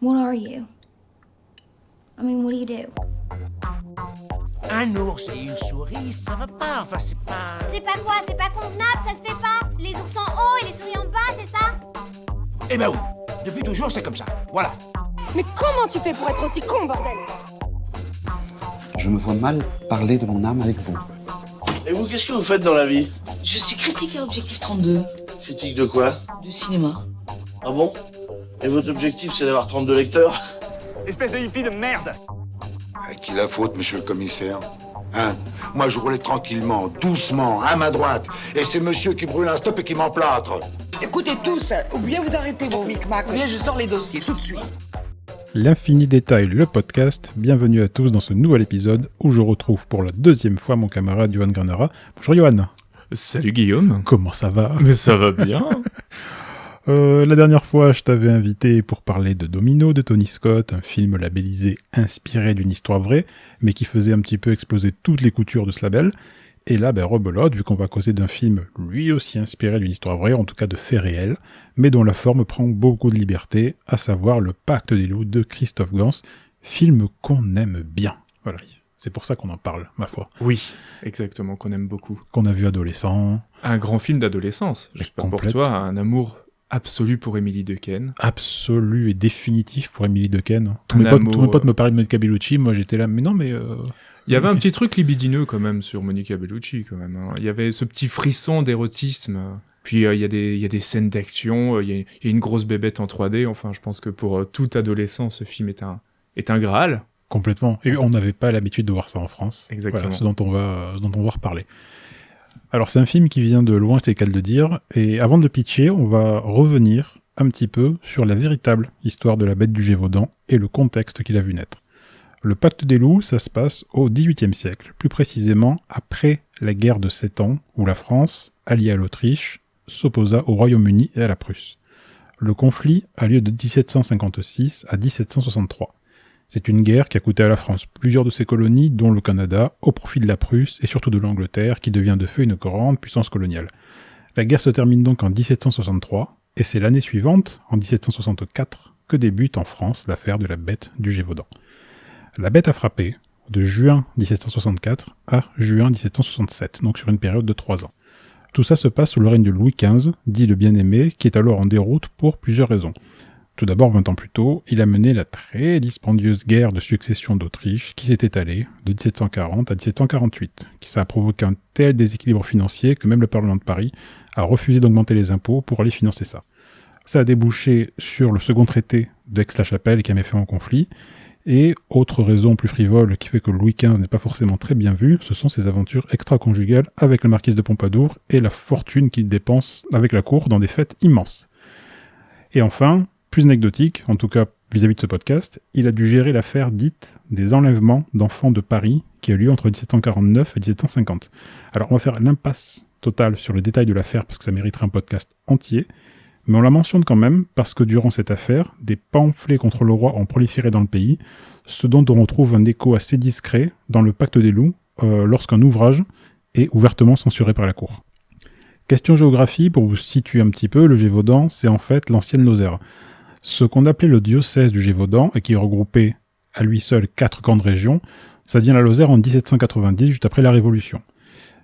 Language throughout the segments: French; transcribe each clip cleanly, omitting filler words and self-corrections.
What are you? I mean, what do you do? Un ours et une souris, ça va pas, enfin c'est pas... C'est pas quoi? C'est pas convenable, ça se fait pas? Les ours en haut et les souris en bas, c'est ça? Eh ben oui, depuis toujours c'est comme ça, voilà. Mais comment tu fais pour être aussi con, bordel? Je me vois mal parler de mon âme avec vous. Et vous, qu'est-ce que vous faites dans la vie? Je suis critique à Objectif 32, Critique de quoi? du cinéma. Ah bon? Et votre objectif, c'est d'avoir 32 lecteurs? Espèce de hippie de merde! À qui la faute, monsieur le commissaire? Hein? Moi, je roulais tranquillement, doucement, à ma droite. Et c'est monsieur qui brûle un stop et qui m'emplâtre. Écoutez tous, ou bien vous arrêtez vos micmacs, ou bien je sors les dossiers tout de suite. L'Infini Détail, le podcast. Bienvenue à tous dans ce nouvel épisode où je retrouve pour la deuxième fois mon camarade Yohan Granara. Bonjour Yohan. Salut Guillaume. Comment ça va? Mais ça va bien. La dernière fois, je t'avais invité pour parler de Domino de Tony Scott, un film labellisé inspiré d'une histoire vraie, mais qui faisait un petit peu exploser toutes les coutures de ce label. Et là, rebelote, vu qu'on va causer d'un film lui aussi inspiré d'une histoire vraie, en tout cas de faits réels, mais dont la forme prend beaucoup de liberté, à savoir Le Pacte des loups de Christophe Gans, film qu'on aime bien. Voilà, c'est pour ça qu'on en parle, ma foi. Oui, exactement, qu'on aime beaucoup. Qu'on a vu adolescent. Un grand film d'adolescence, j'espère pour toi, un amour absolu pour Émilie Dequesne. Absolu et définitif pour Émilie Dequesne. Tous mes potes me parlaient de Monica Bellucci, moi j'étais là, mais non, mais... Il y avait un petit truc libidineux quand même sur Monica Bellucci, quand même. Hein. Il y avait ce petit frisson d'érotisme. Puis il y a des scènes d'action, il y a une grosse bébête en 3D. Enfin, je pense que pour tout adolescent, ce film est un Graal. Complètement. Et on n'avait pas l'habitude de voir ça en France. Exactement. Voilà, ce dont on va reparler. Alors c'est un film qui vient de loin, c'est le cas de le dire. Et avant de le pitcher, on va revenir un petit peu sur la véritable histoire de la bête du Gévaudan et le contexte qu'il a vu naître. Le Pacte des loups, ça se passe au XVIIIe siècle, plus précisément après la guerre de 7 ans, où la France, alliée à l'Autriche, s'opposa au Royaume-Uni et à la Prusse. Le conflit a lieu de 1756 à 1763. C'est une guerre qui a coûté à la France plusieurs de ses colonies, dont le Canada, au profit de la Prusse et surtout de l'Angleterre, qui devient de fait une grande puissance coloniale. La guerre se termine donc en 1763, et c'est l'année suivante, en 1764, que débute en France l'affaire de la bête du Gévaudan. La bête a frappé de juin 1764 à juin 1767, donc sur une période de 3 ans. Tout ça se passe sous le règne de Louis XV, dit le Bien-Aimé, qui est alors en déroute pour plusieurs raisons. Tout d'abord, 20 ans plus tôt, il a mené la très dispendieuse guerre de succession d'Autriche qui s'est étalée de 1740 à 1748, qui ça a provoqué un tel déséquilibre financier que même le Parlement de Paris a refusé d'augmenter les impôts pour aller financer ça. Ça a débouché sur le second traité d'Aix-la-Chapelle qui a mis fin au conflit. Et autre raison plus frivole qui fait que Louis XV n'est pas forcément très bien vu, ce sont ses aventures extra-conjugales avec la marquise de Pompadour et la fortune qu'il dépense avec la cour dans des fêtes immenses. Et enfin, plus anecdotique, en tout cas vis-à-vis de ce podcast, il a dû gérer l'affaire dite des enlèvements d'enfants de Paris qui a eu lieu entre 1749 et 1750. Alors on va faire l'impasse totale sur le détail de l'affaire parce que ça mériterait un podcast entier, mais on la mentionne quand même parce que durant cette affaire, des pamphlets contre le roi ont proliféré dans le pays, ce dont on retrouve un écho assez discret dans le Pacte des loups lorsqu'un ouvrage est ouvertement censuré par la cour. Question géographie, pour vous situer un petit peu, le Gévaudan, c'est en fait l'ancienne Lozère. Ce qu'on appelait le diocèse du Gévaudan, et qui regroupait à lui seul 4 grandes régions, ça devient la Lozère en 1790, juste après la Révolution.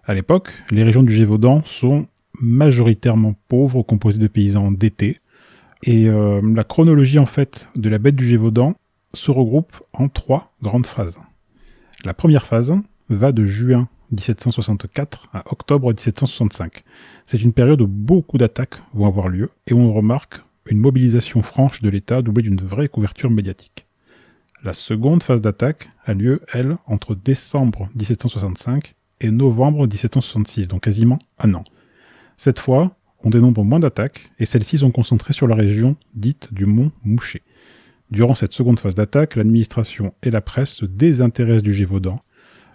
À l'époque, les régions du Gévaudan sont majoritairement pauvres, composées de paysans endettés, et la chronologie en fait de la bête du Gévaudan se regroupe en 3 grandes phases. La première phase va de juin 1764 à octobre 1765. C'est une période où beaucoup d'attaques vont avoir lieu, et où on remarque une mobilisation franche de l'État doublée d'une vraie couverture médiatique. La seconde phase d'attaque a lieu, elle, entre décembre 1765 et novembre 1766, donc quasiment un an. Cette fois, on dénombre moins d'attaques, et celles-ci sont concentrées sur la région dite du Mont Mouchet. Durant cette seconde phase d'attaque, l'administration et la presse se désintéressent du Gévaudan.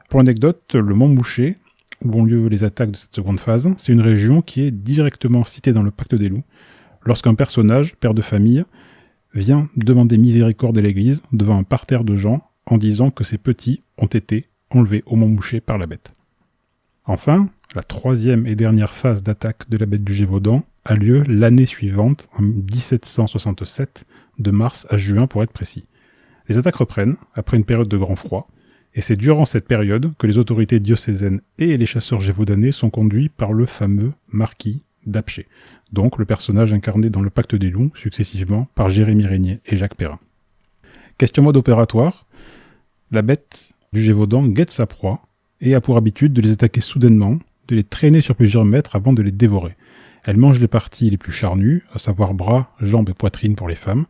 Pour l'anecdote, le Mont Mouchet, où ont lieu les attaques de cette seconde phase, c'est une région qui est directement citée dans le Pacte des loups, lorsqu'un personnage, père de famille, vient demander miséricorde à l'église devant un parterre de gens en disant que ses petits ont été enlevés au Mont Mouchet par la bête. Enfin, la troisième et dernière phase d'attaque de la bête du Gévaudan a lieu l'année suivante, en 1767, de mars à juin pour être précis. Les attaques reprennent, après une période de grand froid, et c'est durant cette période que les autorités diocésaines et les chasseurs gévaudanais sont conduits par le fameux marquis d'Apcher, donc le personnage incarné dans le Pacte des Loups, successivement par Jérémy Régnier et Jacques Perrin. Question mode opératoire, la bête du Gévaudan guette sa proie et a pour habitude de les attaquer soudainement, de les traîner sur plusieurs mètres avant de les dévorer. Elle mange les parties les plus charnues, à savoir bras, jambes et poitrine pour les femmes,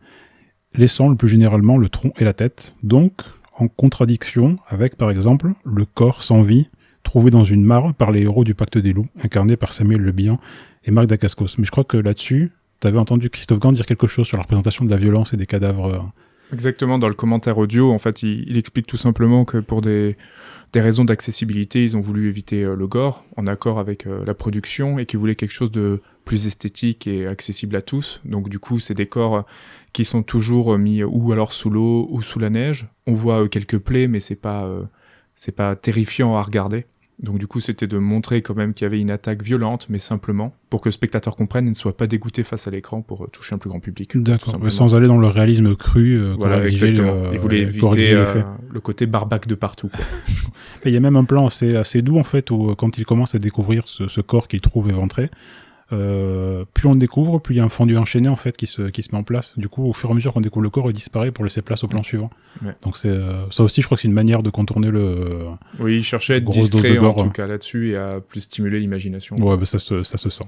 laissant le plus généralement le tronc et la tête, donc en contradiction avec, par exemple, le corps sans vie trouvé dans une mare par les héros du Pacte des Loups, incarnés par Samuel Le Bihan et Marc Dacascos. Mais je crois que là-dessus, tu avais entendu Christophe Gand dire quelque chose sur la représentation de la violence et des cadavres. Exactement, dans le commentaire audio, en fait, il explique tout simplement que pour des raisons d'accessibilité, ils ont voulu éviter le gore, en accord avec la production, et qu'ils voulaient quelque chose de plus esthétique et accessible à tous. Donc du coup, c'est des corps qui sont toujours mis ou alors sous l'eau ou sous la neige. On voit quelques plaies, mais c'est pas terrifiant à regarder. Donc du coup, c'était de montrer quand même qu'il y avait une attaque violente, mais simplement pour que le spectateur comprenne et ne soit pas dégoûté face à l'écran pour toucher un plus grand public. D'accord, mais sans aller dans le réalisme cru. Voilà, exactement. Il voulait éviter le côté barbaque de partout, quoi. Il y a même un plan assez doux, en fait, où quand il commence à découvrir ce corps qu'il trouve éventré, plus on découvre, plus il y a un fendu enchaîné, en fait, qui se met en place. Du coup, au fur et à mesure qu'on découvre le corps, il disparaît pour laisser place au plan suivant. Ouais. Donc ça aussi, je crois que c'est une manière de contourner le... Oui, il cherchait à être discret, en tout cas, là-dessus, et à plus stimuler l'imagination. Ouais, bah ça se sent.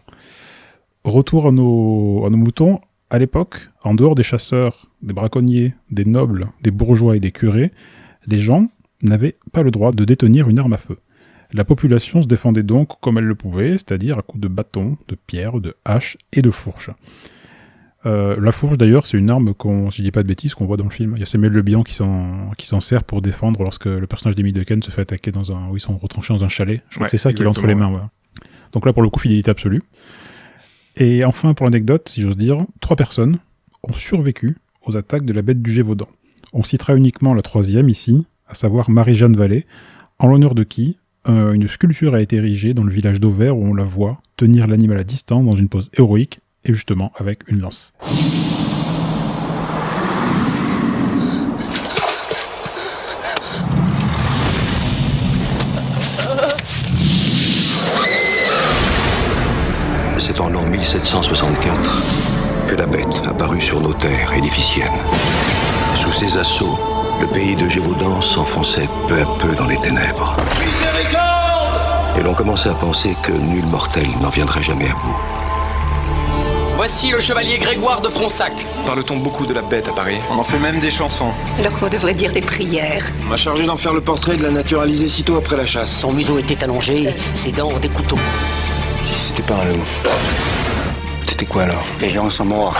Retour à nos moutons. À l'époque, en dehors des chasseurs, des braconniers, des nobles, des bourgeois et des curés, les gens n'avaient pas le droit de détenir une arme à feu. La population se défendait donc comme elle le pouvait, c'est-à-dire à coups de bâton, de pierre, de hache et de fourche. La fourche, d'ailleurs, c'est une arme, si je dis pas de bêtises, qu'on voit dans le film. Il y a Samuel Le Bihan qui s'en sert pour défendre lorsque le personnage d'Émile Dequesne se fait attaquer où ils sont retranchés dans un chalet. Je crois que c'est ça qu'il a entre les mains. Ouais. Donc là, pour le coup, fidélité absolue. Et enfin, pour l'anecdote, si j'ose dire, 3 personnes ont survécu aux attaques de la bête du Gévaudan. On citera uniquement la 3e ici, à savoir Marie-Jeanne Vallée, en l'honneur de qui une sculpture a été érigée dans le village d'Auvers où on la voit tenir l'animal à distance dans une pose héroïque et justement avec une lance. C'est en l'an 1764 que la bête apparut sur nos terres édificiennes. Sous ses assauts, le pays de Gévaudan s'enfonçait peu à peu dans les ténèbres. Et l'on commençait à penser que nul mortel n'en viendrait jamais à bout. Voici le chevalier Grégoire de Fronsac. Parle-t-on beaucoup de la bête à Paris? On en fait même des chansons. Alors qu'on devrait dire des prières. On m'a chargé d'en faire le portrait, de la naturaliser sitôt après la chasse. Son museau était allongé, ses dents des couteaux. Si c'était pas un loup, c'était quoi alors? Les gens sont morts.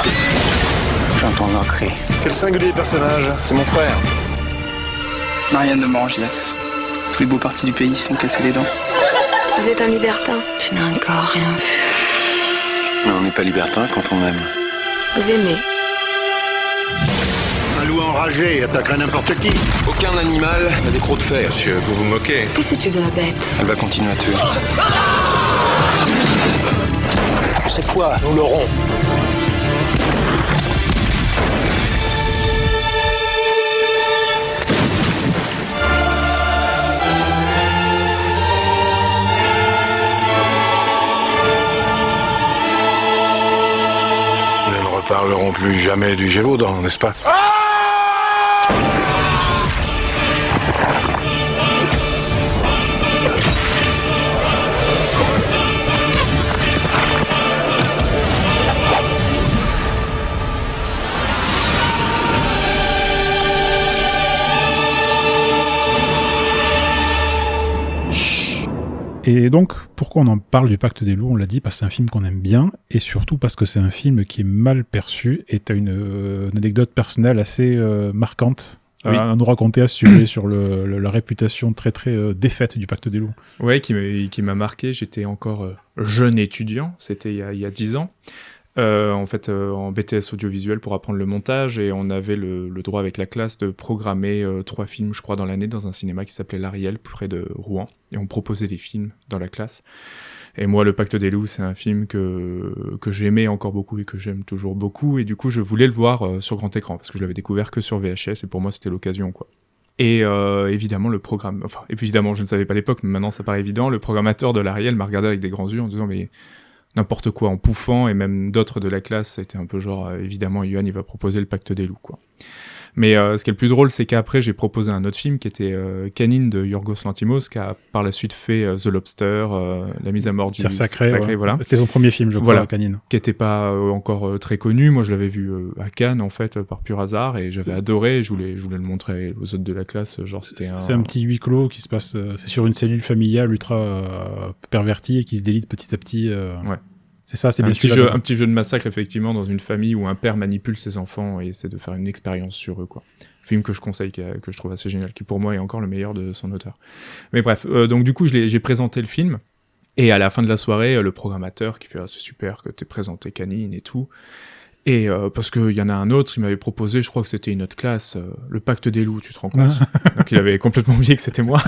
J'entends leur cri. Quel singulier personnage. C'est mon frère. Marianne de Morangias. Tous les beaux partis du pays se sont cassés les dents. Vous êtes un libertin. Tu n'as encore rien vu. Mais on n'est pas libertin quand on aime. Vous aimez. Un loup enragé attaquerait n'importe qui. Aucun animal n'a des crocs de fer, monsieur. Vous vous moquez. Que sais-tu de la bête? Elle va continuer à tuer. Cette fois, nous l'aurons. Nous ne reparlerons plus jamais du Gévaudan, n'est-ce pas? Et donc, pourquoi on en parle du Pacte des Loups? On l'a dit, parce que c'est un film qu'on aime bien, et surtout parce que c'est un film qui est mal perçu, et t'as une anecdote personnelle assez marquante à nous raconter à ce sujet sur la réputation très très défaite du Pacte des Loups. Ouais, qui m'a marqué. J'étais encore jeune étudiant, c'était il y a 10 ans. en BTS audiovisuel pour apprendre le montage, et on avait le droit avec la classe de programmer 3 films, je crois, dans l'année, dans un cinéma qui s'appelait l'Ariel, près de Rouen, et on proposait des films dans la classe. Et moi, Le Pacte des loups, c'est un film que j'aimais encore beaucoup et que j'aime toujours beaucoup, et du coup, je voulais le voir sur grand écran, parce que je l'avais découvert que sur VHS, et pour moi, c'était l'occasion, quoi. Et évidemment, évidemment, je ne savais pas à l'époque, mais maintenant, ça paraît évident, le programmateur de l'Ariel m'a regardé avec des grands yeux en disant « mais n'importe quoi », en pouffant, et même d'autres de la classe, ça a été un peu genre évidemment, Yoann, il va proposer Le Pacte des loups, quoi. Mais ce qui est le plus drôle, c'est qu'après, j'ai proposé un autre film qui était Canine de Yorgos Lanthimos, qui a par la suite fait The Lobster, La mise à mort du Cerf Sacré, ouais. voilà. C'était son premier film, je crois, voilà, Canine. Qui était pas encore très connu. Moi, je l'avais vu à Cannes, en fait, par pur hasard, et j'avais adoré, et je voulais le montrer aux autres de la classe, genre c'était C'est un petit huis clos qui se passe, c'est sur une cellule familiale ultra pervertie et qui se délite petit à petit. Ouais. C'est ça, c'est un bien petit jeu de massacre, effectivement, dans une famille où un père manipule ses enfants et essaie de faire une expérience sur eux, quoi. Film que je conseille, que je trouve assez génial, qui pour moi est encore le meilleur de son auteur. Mais bref, donc du coup, j'ai présenté le film, et à la fin de la soirée, le programmateur qui fait « Ah, c'est super que t'aies présenté Canine et tout », et parce qu'il y en a un autre, il m'avait proposé, je crois que c'était une autre classe, Le Pacte des loups, tu te rends compte. Donc il avait complètement oublié que c'était moi.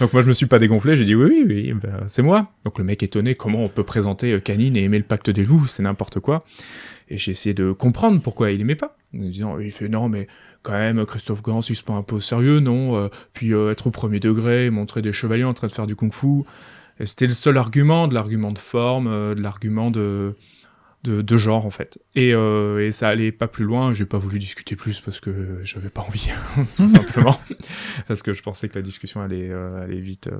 Donc moi je me suis pas dégonflé, j'ai dit oui, ben, c'est moi. Donc le mec étonné, comment on peut présenter Canine et aimer Le Pacte des loups, c'est n'importe quoi. Et j'ai essayé de comprendre pourquoi il aimait pas. En disant, il fait non mais quand même Christophe Gans il se prend un peu au sérieux, non, puis être au premier degré, montrer des chevaliers en train de faire du kung-fu. Et c'était le seul argument, de l'argument de forme, de l'argument de genre en fait, et ça allait pas plus loin. J'ai pas voulu discuter plus parce que j'avais pas envie tout simplement, parce que je pensais que la discussion allait vite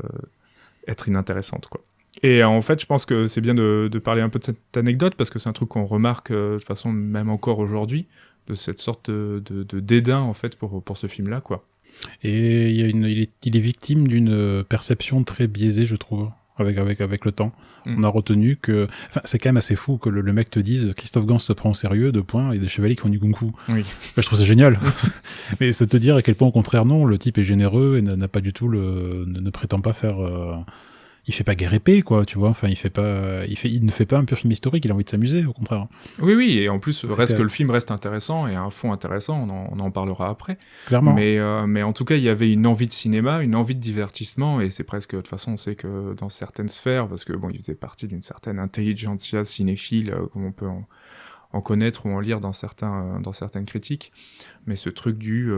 être inintéressante, quoi. Et en fait je pense que c'est bien de parler un peu de cette anecdote, parce que c'est un truc qu'on remarque de façon même encore aujourd'hui, de cette sorte de dédain en fait pour ce film là, quoi. Et il est victime d'une perception très biaisée, je trouve. Avec le temps. On a retenu que... Enfin, c'est quand même assez fou que le mec te dise « Christophe Gans se prend au sérieux, et des chevaliers qui font du kung-fu. » Oui. Je trouve ça génial. Mais c'est te dire à quel point, au contraire, non, le type est généreux et n'a pas du tout ne prétend pas faire... Il fait pas guerre épée, quoi, tu vois. Enfin, il ne fait pas un pur film historique, il a envie de s'amuser, au contraire. Oui, et en plus, que le film reste intéressant, et a un fond intéressant, on en parlera après. Clairement. Mais en tout cas, il y avait une envie de cinéma, une envie de divertissement, et c'est presque, de toute façon, on sait que dans certaines sphères, parce que bon, il faisait partie d'une certaine intelligentsia cinéphile, comme on peut en connaître ou en lire dans certaines critiques, mais ce truc du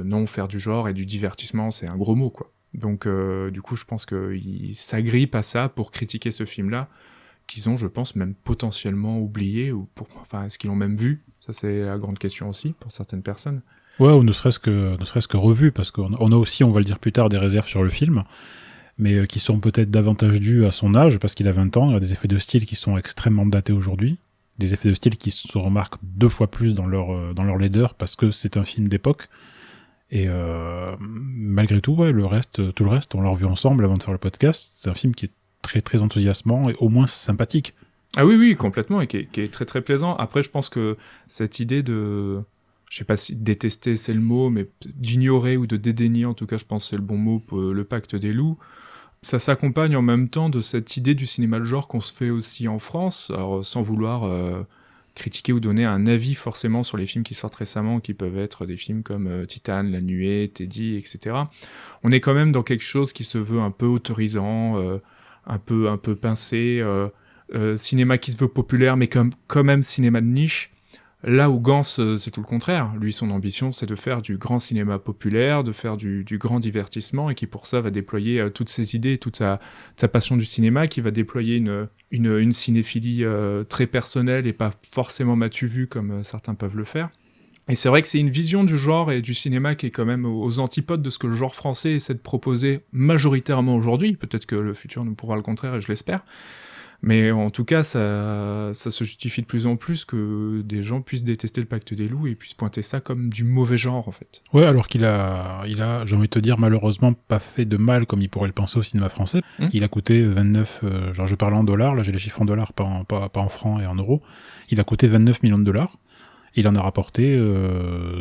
non, faire du genre et du divertissement, c'est un gros mot, quoi. Donc du coup je pense qu'ils s'agrippent à ça pour critiquer ce film-là, qu'ils ont, je pense, même potentiellement oublié, est-ce qu'ils l'ont même vu? Ça c'est la grande question aussi pour certaines personnes. Ouais, ou ne serait-ce que revu, parce qu'on a aussi, on va le dire plus tard, des réserves sur le film, mais qui sont peut-être davantage dues à son âge, parce qu'il a 20 ans, il a des effets de style qui sont extrêmement datés aujourd'hui, des effets de style qui se remarquent 2 fois plus dans leur laideur, parce que c'est un film d'époque. Et malgré tout, ouais, tout le reste, on l'a revu ensemble avant de faire le podcast. C'est un film qui est très très enthousiasmant et au moins sympathique. Ah oui, complètement, et qui est très très plaisant. Après, je pense que cette idée de, je sais pas si détester c'est le mot, mais d'ignorer ou de dédaigner, en tout cas, je pense que c'est le bon mot pour Le Pacte des loups. Ça s'accompagne en même temps de cette idée du cinéma de genre qu'on se fait aussi en France, alors sans vouloir critiquer ou donner un avis forcément sur les films qui sortent récemment, qui peuvent être des films comme Titane, La Nuée, Teddy, etc. On est quand même dans quelque chose qui se veut un peu autorisant, un peu pincé, cinéma qui se veut populaire, mais quand même cinéma de niche. Là où Gans, c'est tout le contraire. Lui, son ambition, c'est de faire du grand cinéma populaire, de faire du grand divertissement, et qui pour ça va déployer toutes ses idées, toute sa passion du cinéma, qui va déployer une cinéphilie très personnelle et pas forcément m'as-tu vu comme certains peuvent le faire. Et c'est vrai que c'est une vision du genre et du cinéma qui est quand même aux antipodes de ce que le genre français essaie de proposer majoritairement aujourd'hui. Peut-être que le futur nous prouvera le contraire, et je l'espère. Mais en tout cas, ça se justifie de plus en plus que des gens puissent détester Le Pacte des loups et puissent pointer ça comme du mauvais genre, en fait. Ouais, alors qu'il a, j'ai envie de te dire, malheureusement, pas fait de mal comme il pourrait le penser au cinéma français. Il a coûté 29, genre je parle en dollars, là j'ai les chiffres en dollars, pas en francs et en euros. Il a coûté 29 millions de dollars. Il en a rapporté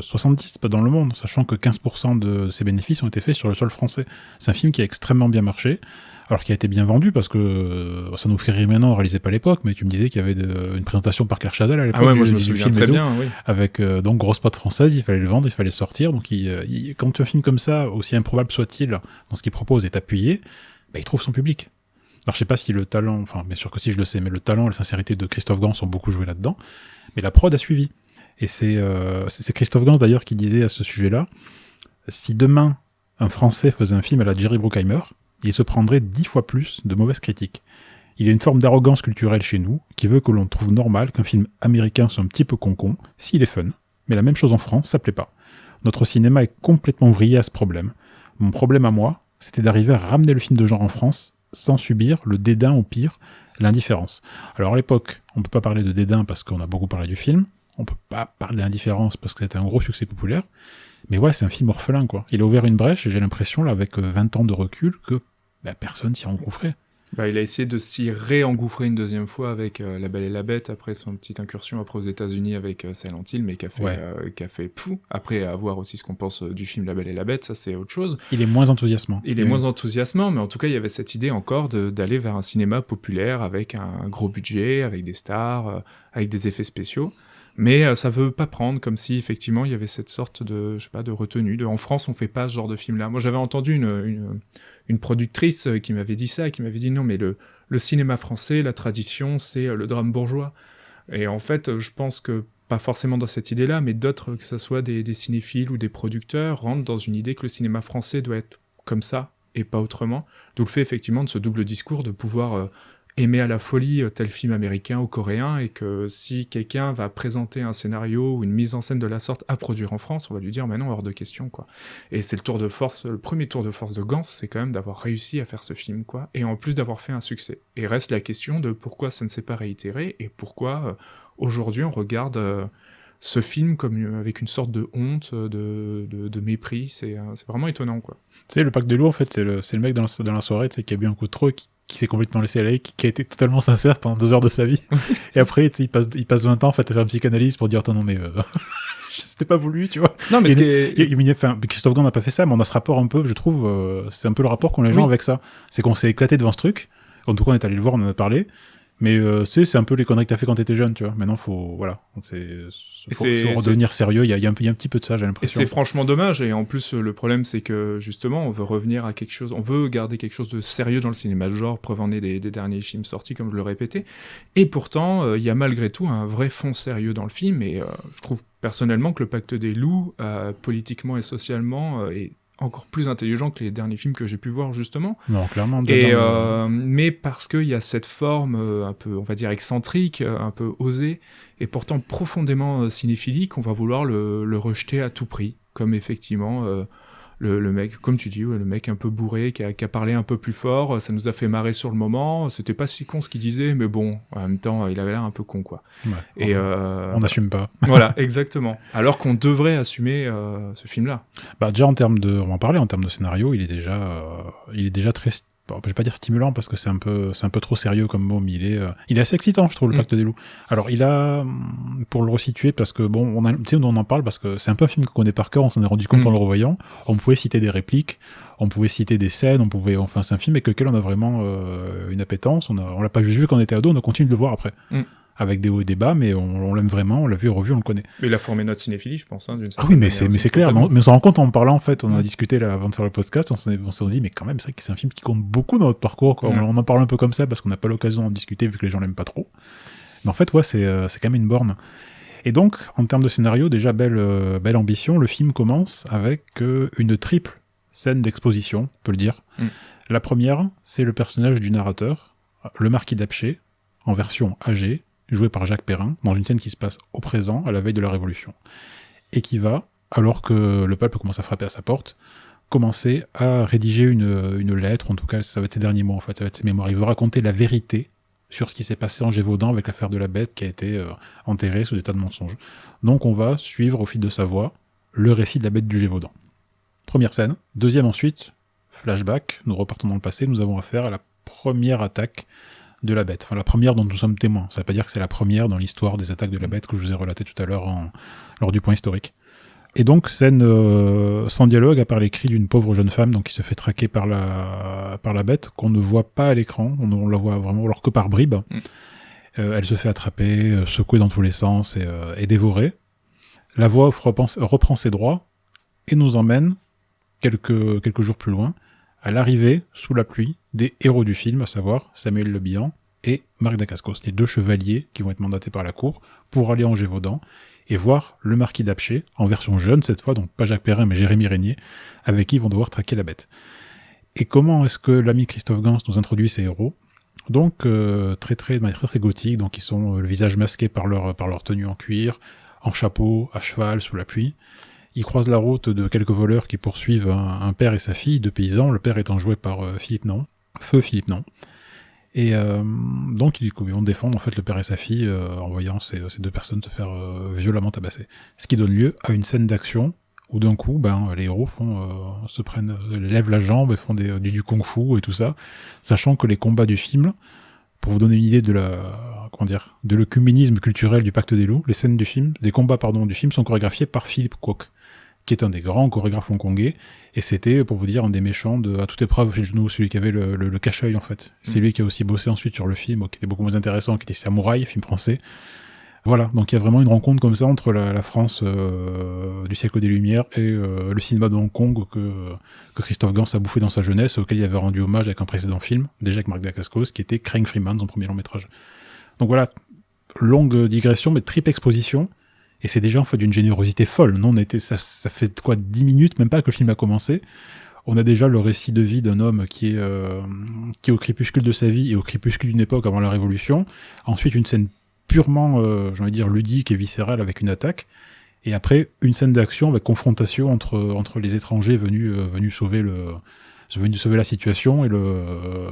70 dans le monde, sachant que 15% de ses bénéfices ont été faits sur le sol français. C'est un film qui a extrêmement bien marché, alors qui a été bien vendu, parce que ça nous fait rire maintenant, on ne réalisait pas à l'époque, mais tu me disais qu'il y avait une présentation par Claire Chazal à l'époque. Ah ouais, moi je me souviens très bien, oui. Avec donc grosse pote française, il fallait le vendre, il fallait sortir. Donc quand un film comme ça, aussi improbable soit-il, dans ce qu'il propose, est appuyé, il trouve son public. Alors je sais pas si le talent, enfin bien sûr que si je le sais, mais le talent et la sincérité de Christophe Gans ont beaucoup joué là-dedans, mais la prod a suivi. Et c'est Christophe Gans d'ailleurs qui disait à ce sujet-là, si demain un Français faisait un film à la Jerry Bruckheimer, il se prendrait 10 fois plus de mauvaises critiques. Il y a une forme d'arrogance culturelle chez nous, qui veut que l'on trouve normal qu'un film américain soit un petit peu con-con, s'il est fun. Mais la même chose en France, ça plaît pas. Notre cinéma est complètement vrillé à ce problème. Mon problème à moi, c'était d'arriver à ramener le film de genre en France, sans subir le dédain, au pire, l'indifférence. Alors à l'époque, on peut pas parler de dédain parce qu'on a beaucoup parlé du film, on peut pas parler d'indifférence parce que c'était un gros succès populaire, mais ouais, c'est un film orphelin, quoi. Il a ouvert une brèche, et j'ai l'impression, là, avec 20 ans de recul, que personne s'y engouffrait. Il a essayé de s'y réengouffrer une deuxième fois avec La Belle et la Bête, après son petite incursion après aux États-Unis avec Silent Hill, mais qui a fait pou. Après, à voir aussi ce qu'on pense du film La Belle et la Bête, ça c'est autre chose. Il est moins enthousiasmant. Moins enthousiasmant, mais en tout cas, il y avait cette idée encore d'aller vers un cinéma populaire avec un gros budget, avec des stars, avec des effets spéciaux. Mais ça veut pas prendre, comme si effectivement il y avait cette sorte de, je sais pas, de retenue. En France, on fait pas ce genre de film-là. Moi, j'avais entendu une productrice qui m'avait dit ça, qui m'avait dit non, mais le cinéma français, la tradition, c'est le drame bourgeois. Et en fait, je pense que pas forcément dans cette idée-là, mais d'autres, que ce soit des cinéphiles ou des producteurs, rentrent dans une idée que le cinéma français doit être comme ça et pas autrement. D'où le fait effectivement de ce double discours, de pouvoir aimer à la folie tel film américain ou coréen, et que si quelqu'un va présenter un scénario ou une mise en scène de la sorte à produire en France, on va lui dire mais non, hors de question, quoi. Et c'est le premier tour de force de Gans, c'est quand même d'avoir réussi à faire ce film, quoi, et en plus d'avoir fait un succès. Et reste la question de pourquoi ça ne s'est pas réitéré, et pourquoi aujourd'hui on regarde ce film comme avec une sorte de honte, de mépris. C'est vraiment étonnant, quoi. Tu sais, le Pacte des loups, en fait, c'est le mec dans la soirée, tu sais, qui a bu un coup de trop, qui s'est complètement laissé aller, qui a été totalement sincère pendant 2 heures de sa vie. Et après, il passe 20 ans, en fait, à faire une psychanalyse pour dire, attends, non, mais c'était pas voulu, tu vois. Non, mais Christophe Gans n'a pas fait ça, mais on a ce rapport un peu, je trouve, c'est un peu le rapport qu'ont les gens avec ça. C'est qu'on s'est éclaté devant ce truc. En tout cas, on est allé le voir, on en a parlé. Mais c'est un peu les conneries que t'as fait quand t'étais jeune, tu vois. Maintenant, faut redevenir sérieux. Il y a un petit peu de ça, j'ai l'impression. Et c'est franchement dommage. Et en plus, le problème, c'est que justement, on veut revenir à quelque chose. On veut garder quelque chose de sérieux dans le cinéma de genre. Preuve en est des derniers films sortis, comme je le répétais. Et pourtant, il y a malgré tout un vrai fond sérieux dans le film. Et je trouve personnellement que le Pacte des loups, politiquement et socialement, est encore plus intelligent que les derniers films que j'ai pu voir, justement. Non, clairement. Mais parce qu'il y a cette forme un peu, on va dire, excentrique, un peu osée, et pourtant profondément cinéphilique, on va vouloir le rejeter à tout prix, comme effectivement le mec, comme tu dis, le mec un peu bourré, qui a parlé un peu plus fort, ça nous a fait marrer sur le moment, c'était pas si con ce qu'il disait, mais bon, en même temps, il avait l'air un peu con, quoi. Ouais, et on n'assume pas. Voilà, exactement. Alors qu'on devrait assumer ce film-là. Déjà, on va en parler, en termes de scénario, il est déjà très... je vais pas dire stimulant parce que c'est un peu trop sérieux comme mot, mais il est assez excitant, je trouve, le Pacte des loups. Alors il a, pour le resituer, parce que bon, on en parle parce que c'est un peu un film qu'on connaît par cœur, on s'en est rendu compte en le revoyant. On pouvait citer des répliques, on pouvait citer des scènes, enfin c'est un film avec lequel on a vraiment une appétence. On l'a pas juste vu quand on était ado, on a continué de le voir après. Avec des hauts et des bas, mais on l'aime vraiment, on l'a vu, revu, on le connaît. Mais il a formé notre cinéphilie, je pense, d'une certaine manière. Ah oui, mais c'est clair. Mais on s'en rend compte en parlant, en fait, on a discuté là avant de faire le podcast, on s'est dit, mais quand même, c'est un film qui compte beaucoup dans notre parcours, quoi. On en parle un peu comme ça parce qu'on n'a pas l'occasion d'en discuter vu que les gens l'aiment pas trop. Mais en fait, ouais, c'est quand même une borne. Et donc, en termes de scénario, déjà belle ambition, le film commence avec une triple scène d'exposition, on peut le dire. La première, c'est le personnage du narrateur, le marquis d'Apcher, en version âgée, joué par Jacques Perrin, dans une scène qui se passe au présent, à la veille de la Révolution, et qui va, alors que le peuple commence à frapper à sa porte, commencer à rédiger une lettre, en tout cas ça va être ses derniers mots, en fait, ça va être ses mémoires. Il veut raconter la vérité sur ce qui s'est passé en Gévaudan avec l'affaire de la Bête qui a été enterrée sous des tas de mensonges. Donc on va suivre au fil de sa voix le récit de la Bête du Gévaudan. Première scène. Deuxième ensuite, flashback, nous repartons dans le passé, nous avons affaire à la première attaque de la Bête. Enfin, la première dont nous sommes témoins. Ça veut pas dire que c'est la première dans l'histoire des attaques de la Bête que je vous ai relaté tout à l'heure lors du point historique. Et donc, scène sans dialogue, à part les cris d'une pauvre jeune femme donc, qui se fait traquer par la Bête, qu'on ne voit pas à l'écran, on la voit vraiment alors que par bribes. Elle se fait attraper, secouer dans tous les sens et dévorer. La voix off reprend ses droits et nous emmène quelques jours plus loin à l'arrivée, sous la pluie, des héros du film, à savoir Samuel Le Bihan et Marc Dacascos, les deux chevaliers qui vont être mandatés par la cour pour aller en Gévaudan et voir le marquis d'Apcher, en version jeune cette fois, donc pas Jacques Perrin mais Jérémy Régnier, avec qui ils vont devoir traquer la Bête. Et comment est-ce que l'ami Christophe Gans nous introduit ces héros ? Donc de manière très gothique, donc ils sont le visage masqué par leur tenue en cuir, en chapeau, à cheval, sous la pluie. Ils croisent la route de quelques voleurs qui poursuivent un père et sa fille, deux paysans, le père étant joué par Feu Philippe Non. Et donc ils vont défendre en fait le père et sa fille en voyant ces deux personnes se faire violemment tabasser. Ce qui donne lieu à une scène d'action où d'un coup, les héros lèvent la jambe et font du kung-fu et tout ça, sachant que les combats du film, pour vous donner une idée de l'œcuménisme culturel du Pacte des Loups, les scènes du film, des combats du film sont chorégraphiés par Philippe Kwok, qui est un des grands chorégraphes hongkongais, et c'était, pour vous dire, un des méchants à toute épreuve chez nous, celui qui avait le cache-œil en fait. C'est lui qui a aussi bossé ensuite sur le film, qui était beaucoup moins intéressant, qui était Samouraï, film français. Voilà, donc il y a vraiment une rencontre comme ça entre la France du siècle des Lumières et le cinéma de Hong Kong que Christophe Gans a bouffé dans sa jeunesse, auquel il avait rendu hommage avec un précédent film, déjà avec Marc Dacascos, qui était Craig Freeman, son premier long métrage. Donc voilà, longue digression, mais triple exposition, et c'est déjà en fait d'une générosité folle. Non, ça fait 10 minutes, même pas que le film a commencé. On a déjà le récit de vie d'un homme qui est au crépuscule de sa vie et au crépuscule d'une époque avant la Révolution. Ensuite, une scène purement, ludique et viscérale avec une attaque. Et après, une scène d'action avec confrontation entre les étrangers venus sauver la situation et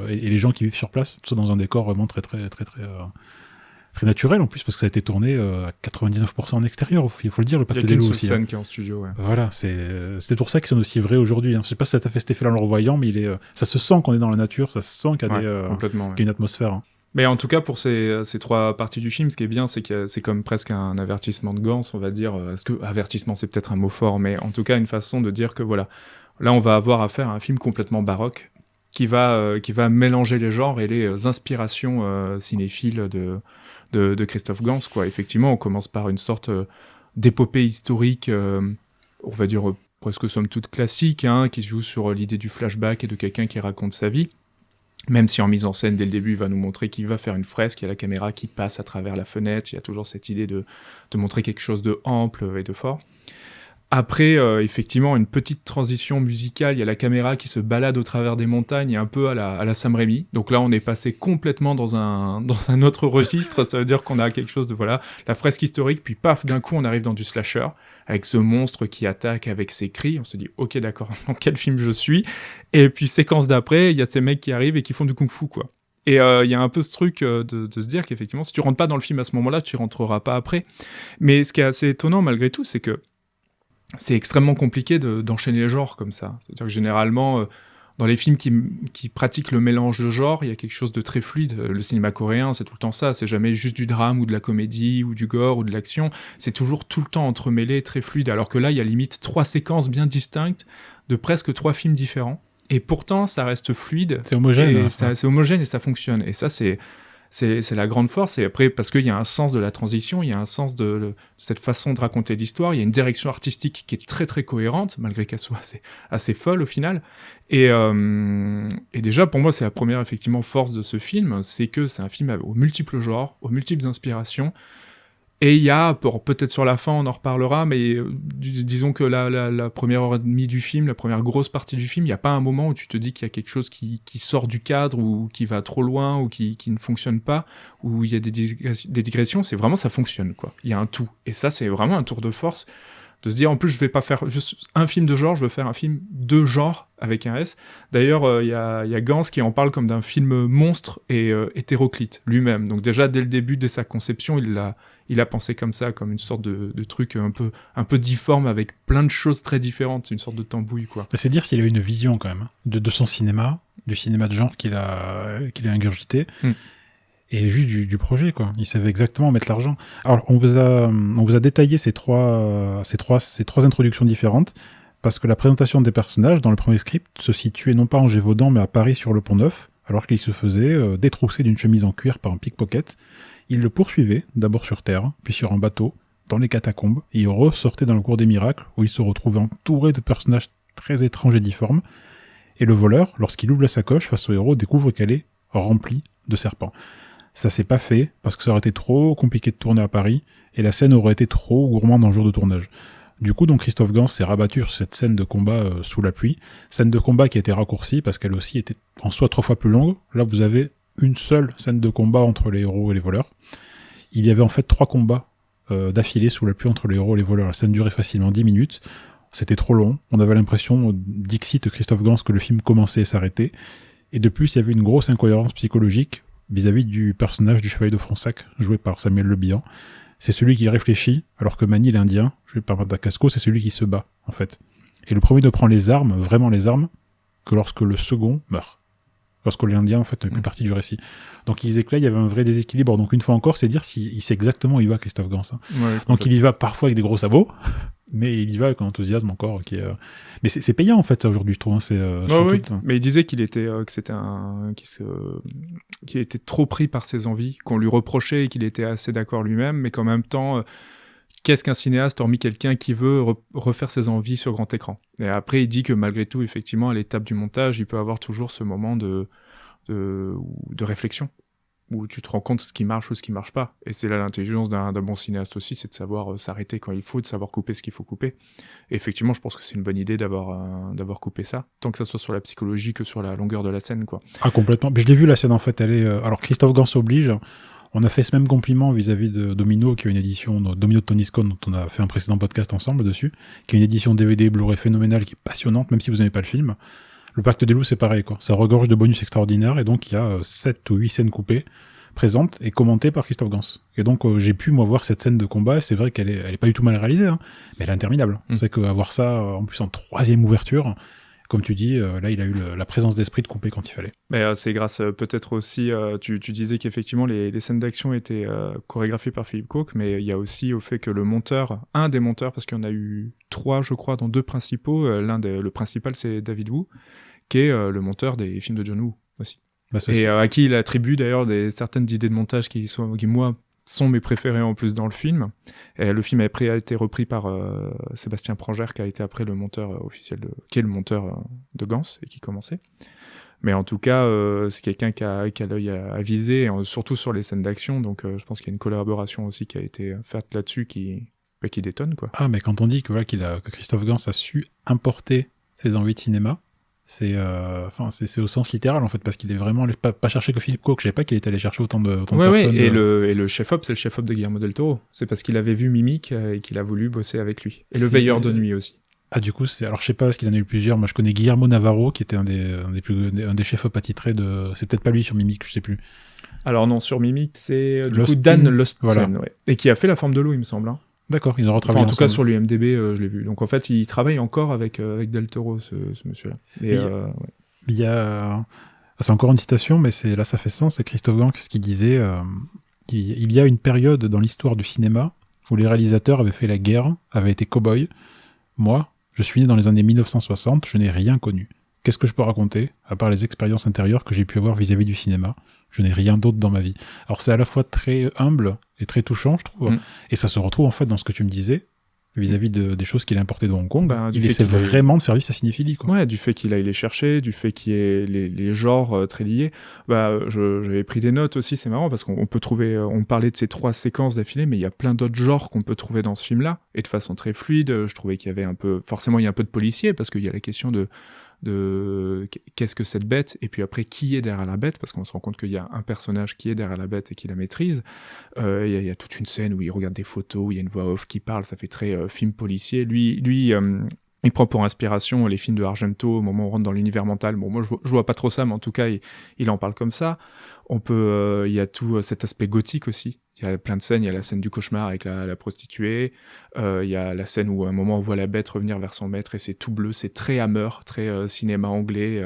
les gens qui vivent sur place, tout ça dans un décor vraiment très naturel en plus, parce que ça a été tourné à 99% en extérieur, il faut le dire, le Pacte des Loups aussi. Il y a qu'une seule scène qui est en studio, ouais. Voilà, c'est pour ça qu'ils sont aussi vrais aujourd'hui. Je sais pas si ça t'a fait cet effet-là en le revoyant, mais ça se sent qu'on est dans la nature, ça se sent qu'il y a, qu'il y a une atmosphère. Mais en tout cas, pour ces trois parties du film, ce qui est bien, c'est que c'est comme presque un avertissement de Gans, on va dire. Est-ce que avertissement, c'est peut-être un mot fort, mais en tout cas, une façon de dire que voilà, là, on va avoir affaire à un film complètement baroque, qui va mélanger les genres et les inspirations cinéphiles de Christophe Gans, quoi. Effectivement, on commence par une sorte d'épopée historique, on va dire presque somme toute classique, qui se joue sur l'idée du flashback et de quelqu'un qui raconte sa vie. Même si en mise en scène, dès le début, il va nous montrer qu'il va faire une fresque, il y a la caméra qui passe à travers la fenêtre, il y a toujours cette idée de montrer quelque chose de ample et de fort. Après, effectivement, une petite transition musicale, il y a la caméra qui se balade au travers des montagnes, un peu à la Sam Raimi. Donc là, on est passé complètement dans un autre registre, ça veut dire qu'on a quelque chose de, voilà, la fresque historique, puis paf, d'un coup, on arrive dans du slasher, avec ce monstre qui attaque avec ses cris, on se dit, ok, d'accord, dans quel film je suis? Et puis, séquence d'après, il y a ces mecs qui arrivent et qui font du kung-fu, quoi. Et il y a un peu ce truc de se dire qu'effectivement, si tu rentres pas dans le film à ce moment-là, tu rentreras pas après. Mais ce qui est assez étonnant, malgré tout, c'est que c'est extrêmement compliqué d'enchaîner les genres comme ça. C'est-à-dire que généralement, dans les films qui pratiquent le mélange de genres, il y a quelque chose de très fluide. Le cinéma coréen, c'est tout le temps ça. C'est jamais juste du drame ou de la comédie ou du gore ou de l'action. C'est toujours tout le temps entremêlé, très fluide. Alors que là, il y a limite 3 séquences bien distinctes de presque 3 films différents. Et pourtant, ça reste fluide. C'est homogène. C'est homogène et ça fonctionne. Et ça, c'est la grande force. Et après, parce qu'il y a un sens de la transition, il y a un sens de cette façon de raconter l'histoire, il y a une direction artistique qui est très très cohérente, malgré qu'elle soit assez folle au final. Et déjà, pour moi, c'est la première effectivement force de ce film, c'est que c'est un film aux multiples genres, aux multiples inspirations. Et il y a, peut-être sur la fin on en reparlera, mais disons que la première heure et demie du film, la première grosse partie du film, il n'y a pas un moment où tu te dis qu'il y a quelque chose qui sort du cadre, ou qui va trop loin, ou qui ne fonctionne pas, où il y a des digressions, c'est vraiment ça fonctionne, quoi. Il y a un tout. Et ça, c'est vraiment un tour de force, de se dire, en plus, je vais pas faire juste un film de genre, je veux faire un film de genre, avec un S. D'ailleurs, il y a Gans qui en parle comme d'un film monstre et hétéroclite, lui-même. Donc déjà, dès le début, dès sa conception, il a pensé comme ça, comme une sorte de truc un peu difforme, avec plein de choses très différentes, c'est une sorte de tambouille, quoi. C'est dire s'il a une vision, quand même, de son cinéma, du cinéma de genre qu'il a ingurgité. et juste du projet, quoi. Il savait exactement mettre l'argent. Alors, on vous a détaillé ces trois introductions différentes, parce que la présentation des personnages dans le premier script se situait non pas en Gévaudan, mais à Paris sur le Pont-Neuf, alors qu'il se faisait détrousser d'une chemise en cuir par un pickpocket. Il le poursuivait, d'abord sur terre, puis sur un bateau, dans les catacombes, et il ressortait dans le cours des miracles, où il se retrouvait entouré de personnages très étranges et difformes. Et le voleur, lorsqu'il ouvre la sacoche face au héros, découvre qu'elle est remplie de serpents. Ça s'est pas fait, parce que ça aurait été trop compliqué de tourner à Paris, et la scène aurait été trop gourmande en jour de tournage. Du coup, donc Christophe Gans s'est rabattu sur cette scène de combat sous la pluie, scène de combat qui a été raccourcie, parce qu'elle aussi était en soi 3 fois plus longue. Là, vous avez une seule scène de combat entre les héros et les voleurs. Il y avait en fait 3 combats d'affilée sous la pluie entre les héros et les voleurs. La scène durait facilement 10 minutes. C'était trop long. On avait l'impression, dixit Christophe Gans, que le film commençait et s'arrêtait. Et de plus, il y avait une grosse incohérence psychologique vis-à-vis du personnage du chevalier de Fronsac, joué par Samuel Le Bihan. C'est celui qui réfléchit, alors que Manny l'Indien, joué par Dacascos, c'est celui qui se bat, en fait. Et le premier ne prend les armes, vraiment les armes, que lorsque le second meurt. Lorsque l'Indien, en fait, n'est plus partie du récit. Donc ils disaient que là, il y avait un vrai déséquilibre. Donc une fois encore, c'est dire s'il sait exactement où il va, Christophe Gans. Hein. Ouais, donc il y va parfois avec des gros sabots, mais il y va avec un enthousiasme encore. Mais c'est payant, en fait, ça, aujourd'hui, je trouve. Hein, oui. Mais il disait qu'il était trop pris par ses envies, qu'on lui reprochait et qu'il était assez d'accord lui-même, mais qu'en même temps... Qu'est-ce qu'un cinéaste, hormis quelqu'un qui veut refaire ses envies sur grand écran? Et après, il dit que malgré tout, effectivement, à l'étape du montage, il peut avoir toujours ce moment de réflexion, où tu te rends compte ce qui marche ou ce qui marche pas. Et c'est là l'intelligence d'un bon cinéaste aussi, c'est de savoir s'arrêter quand il faut, de savoir couper ce qu'il faut couper. Et effectivement, je pense que c'est une bonne idée d'avoir coupé ça, tant que ça soit sur la psychologie que sur la longueur de la scène, quoi. Ah, complètement. Mais je l'ai vu, la scène, en fait, elle est... Alors, Christophe Gans oblige... On a fait ce même compliment vis-à-vis de Domino, qui a une édition, Domino de Tony Scott, dont on a fait un précédent podcast ensemble dessus, qui a une édition DVD Blu-ray phénoménale, qui est passionnante, même si vous n'aimez pas le film. Le Pacte des Loups, c'est pareil, quoi. Ça regorge de bonus extraordinaires, et donc il y a 7 ou 8 scènes coupées, présentes et commentées par Christophe Gans. Et donc j'ai pu, moi, voir cette scène de combat, et c'est vrai qu'elle est pas du tout mal réalisée, hein, mais elle est interminable. C'est vrai qu'avoir ça, en plus en 3e ouverture... Comme tu dis, là, il a eu la présence d'esprit de couper quand il fallait. Mais c'est grâce peut-être aussi, tu disais qu'effectivement les scènes d'action étaient chorégraphiées par Philippe Coke, mais il y a aussi au fait que le monteur, un des monteurs, parce qu'il y en a eu 3, je crois, dont 2 principaux, le principal c'est David Wu, qui est le monteur des films de John Woo aussi. Bah, et à qui il attribue d'ailleurs certaines idées de montage qui moi, sont mes préférés en plus dans le film. Et le film après a été repris par Sébastien Prangère, qui a été après le monteur officiel qui est le monteur de Gans et qui commençait. Mais en tout cas, c'est quelqu'un qui a l'œil à viser, surtout sur les scènes d'action. Donc je pense qu'il y a une collaboration aussi qui a été faite là-dessus qui détonne, quoi. Ah, mais quand on dit que Christophe Gans a su importer ses envies de cinéma, c'est au sens littéral, en fait, parce qu'il est vraiment pas cherché que Philippe Coke. Je savais pas qu'il était allé chercher autant de personnes. Et le chef-op, c'est le chef-op de Guillermo del Toro. C'est parce qu'il avait vu Mimic et qu'il a voulu bosser avec lui. Et le veilleur de nuit aussi. Ah, du coup, alors je sais pas, parce qu'il en a eu plusieurs. Moi, je connais Guillermo Navarro, qui était un des chefs-op attitrés de... C'est peut-être pas lui sur Mimic, je sais plus. Alors non, sur Mimic, c'est du coup Dan Lostsen, voilà. Ouais. Et qui a fait La Forme de l'eau, il me semble. Hein. D'accord, ils ont retravaillé en tout cas, sur l'IMDb, je l'ai vu. Donc en fait, il travaille encore avec Del Toro, ce monsieur-là. Et, il y a... C'est encore une citation, mais là ça fait sens, c'est Christophe Gans qui disait il y a une période dans l'histoire du cinéma où les réalisateurs avaient fait la guerre, avaient été cow-boys. Moi, je suis né dans les années 1960, je n'ai rien connu. Qu'est-ce que je peux raconter, à part les expériences intérieures que j'ai pu avoir vis-à-vis du cinéma? Je n'ai rien d'autre dans ma vie. Alors c'est à la fois très humble et très touchant, je trouve, et ça se retrouve en fait dans ce que tu me disais, vis-à-vis des choses qu'il a importées de Hong Kong. Il essaie vraiment de faire vivre sa cinéphilie, quoi. Ouais, du fait qu'il aille les chercher, du fait qu'il y ait les genres très liés. J'avais pris des notes aussi, c'est marrant, parce qu'on peut trouver, on parlait de ces 3 séquences d'affilée, mais il y a plein d'autres genres qu'on peut trouver dans ce film-là, et de façon très fluide. Je trouvais qu'il y avait forcément il y a un peu de policier, parce qu'il y a la question de qu'est-ce que cette bête, et puis après qui est derrière la bête, parce qu'on se rend compte qu'il y a un personnage qui est derrière la bête et qui la maîtrise. Il y a toute une scène où il regarde des photos, où il y a une voix off qui parle, ça fait très film policier. Lui il prend pour inspiration les films de Argento au moment où on rentre dans l'univers mental. Bon, moi je vois pas trop ça, mais en tout cas il en parle comme ça. Il y a tout cet aspect gothique aussi. Il y a plein de scènes, il y a la scène du cauchemar avec la prostituée, il y a la scène où à un moment on voit la bête revenir vers son maître et c'est tout bleu, c'est très Hammer, très cinéma anglais.